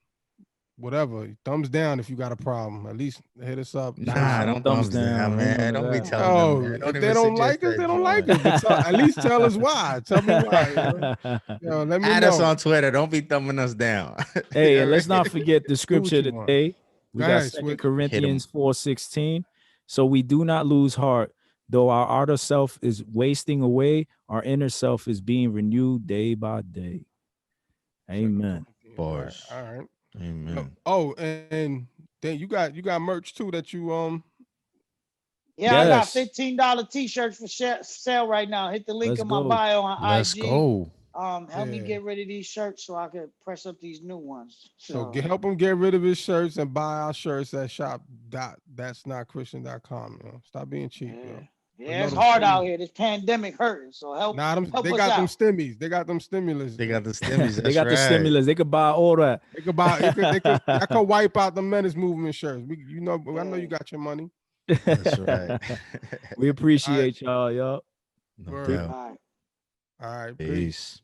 whatever. Thumbs down if you got a problem. At least hit us up. Nah, don't thumbs down, man. Don't be telling them. If they don't like us, they don't like us. At least tell us why. Tell me why. Yo, let me add know. us on Twitter. Don't be thumbing us down. Hey, and let's not forget the scripture today. We got 2 Corinthians 4:16. So we do not lose heart. Though our outer self is wasting away, our inner self is being renewed day by day. Amen. Bars. All right. Amen. Oh, and then you got merch too that you Yeah, I got $15 t-shirts for sale right now. Hit the link in my bio on IG. Let's go. Help me get rid of these shirts so I can press up these new ones. So help him get rid of his shirts and buy our shirts at shop.that'snotchristian.com. You know? Stop being cheap, yo. Yeah, it's hard out here. This pandemic hurting. So help. They got them stimmies. They got them stimulus. They got the stimmies. They got the stimulus. They could buy all that. They could buy. I could wipe out the Menace movement shirts. I know you got your money. That's right. We appreciate y'all. No Word. doubt. All right. All right. Peace. Peace.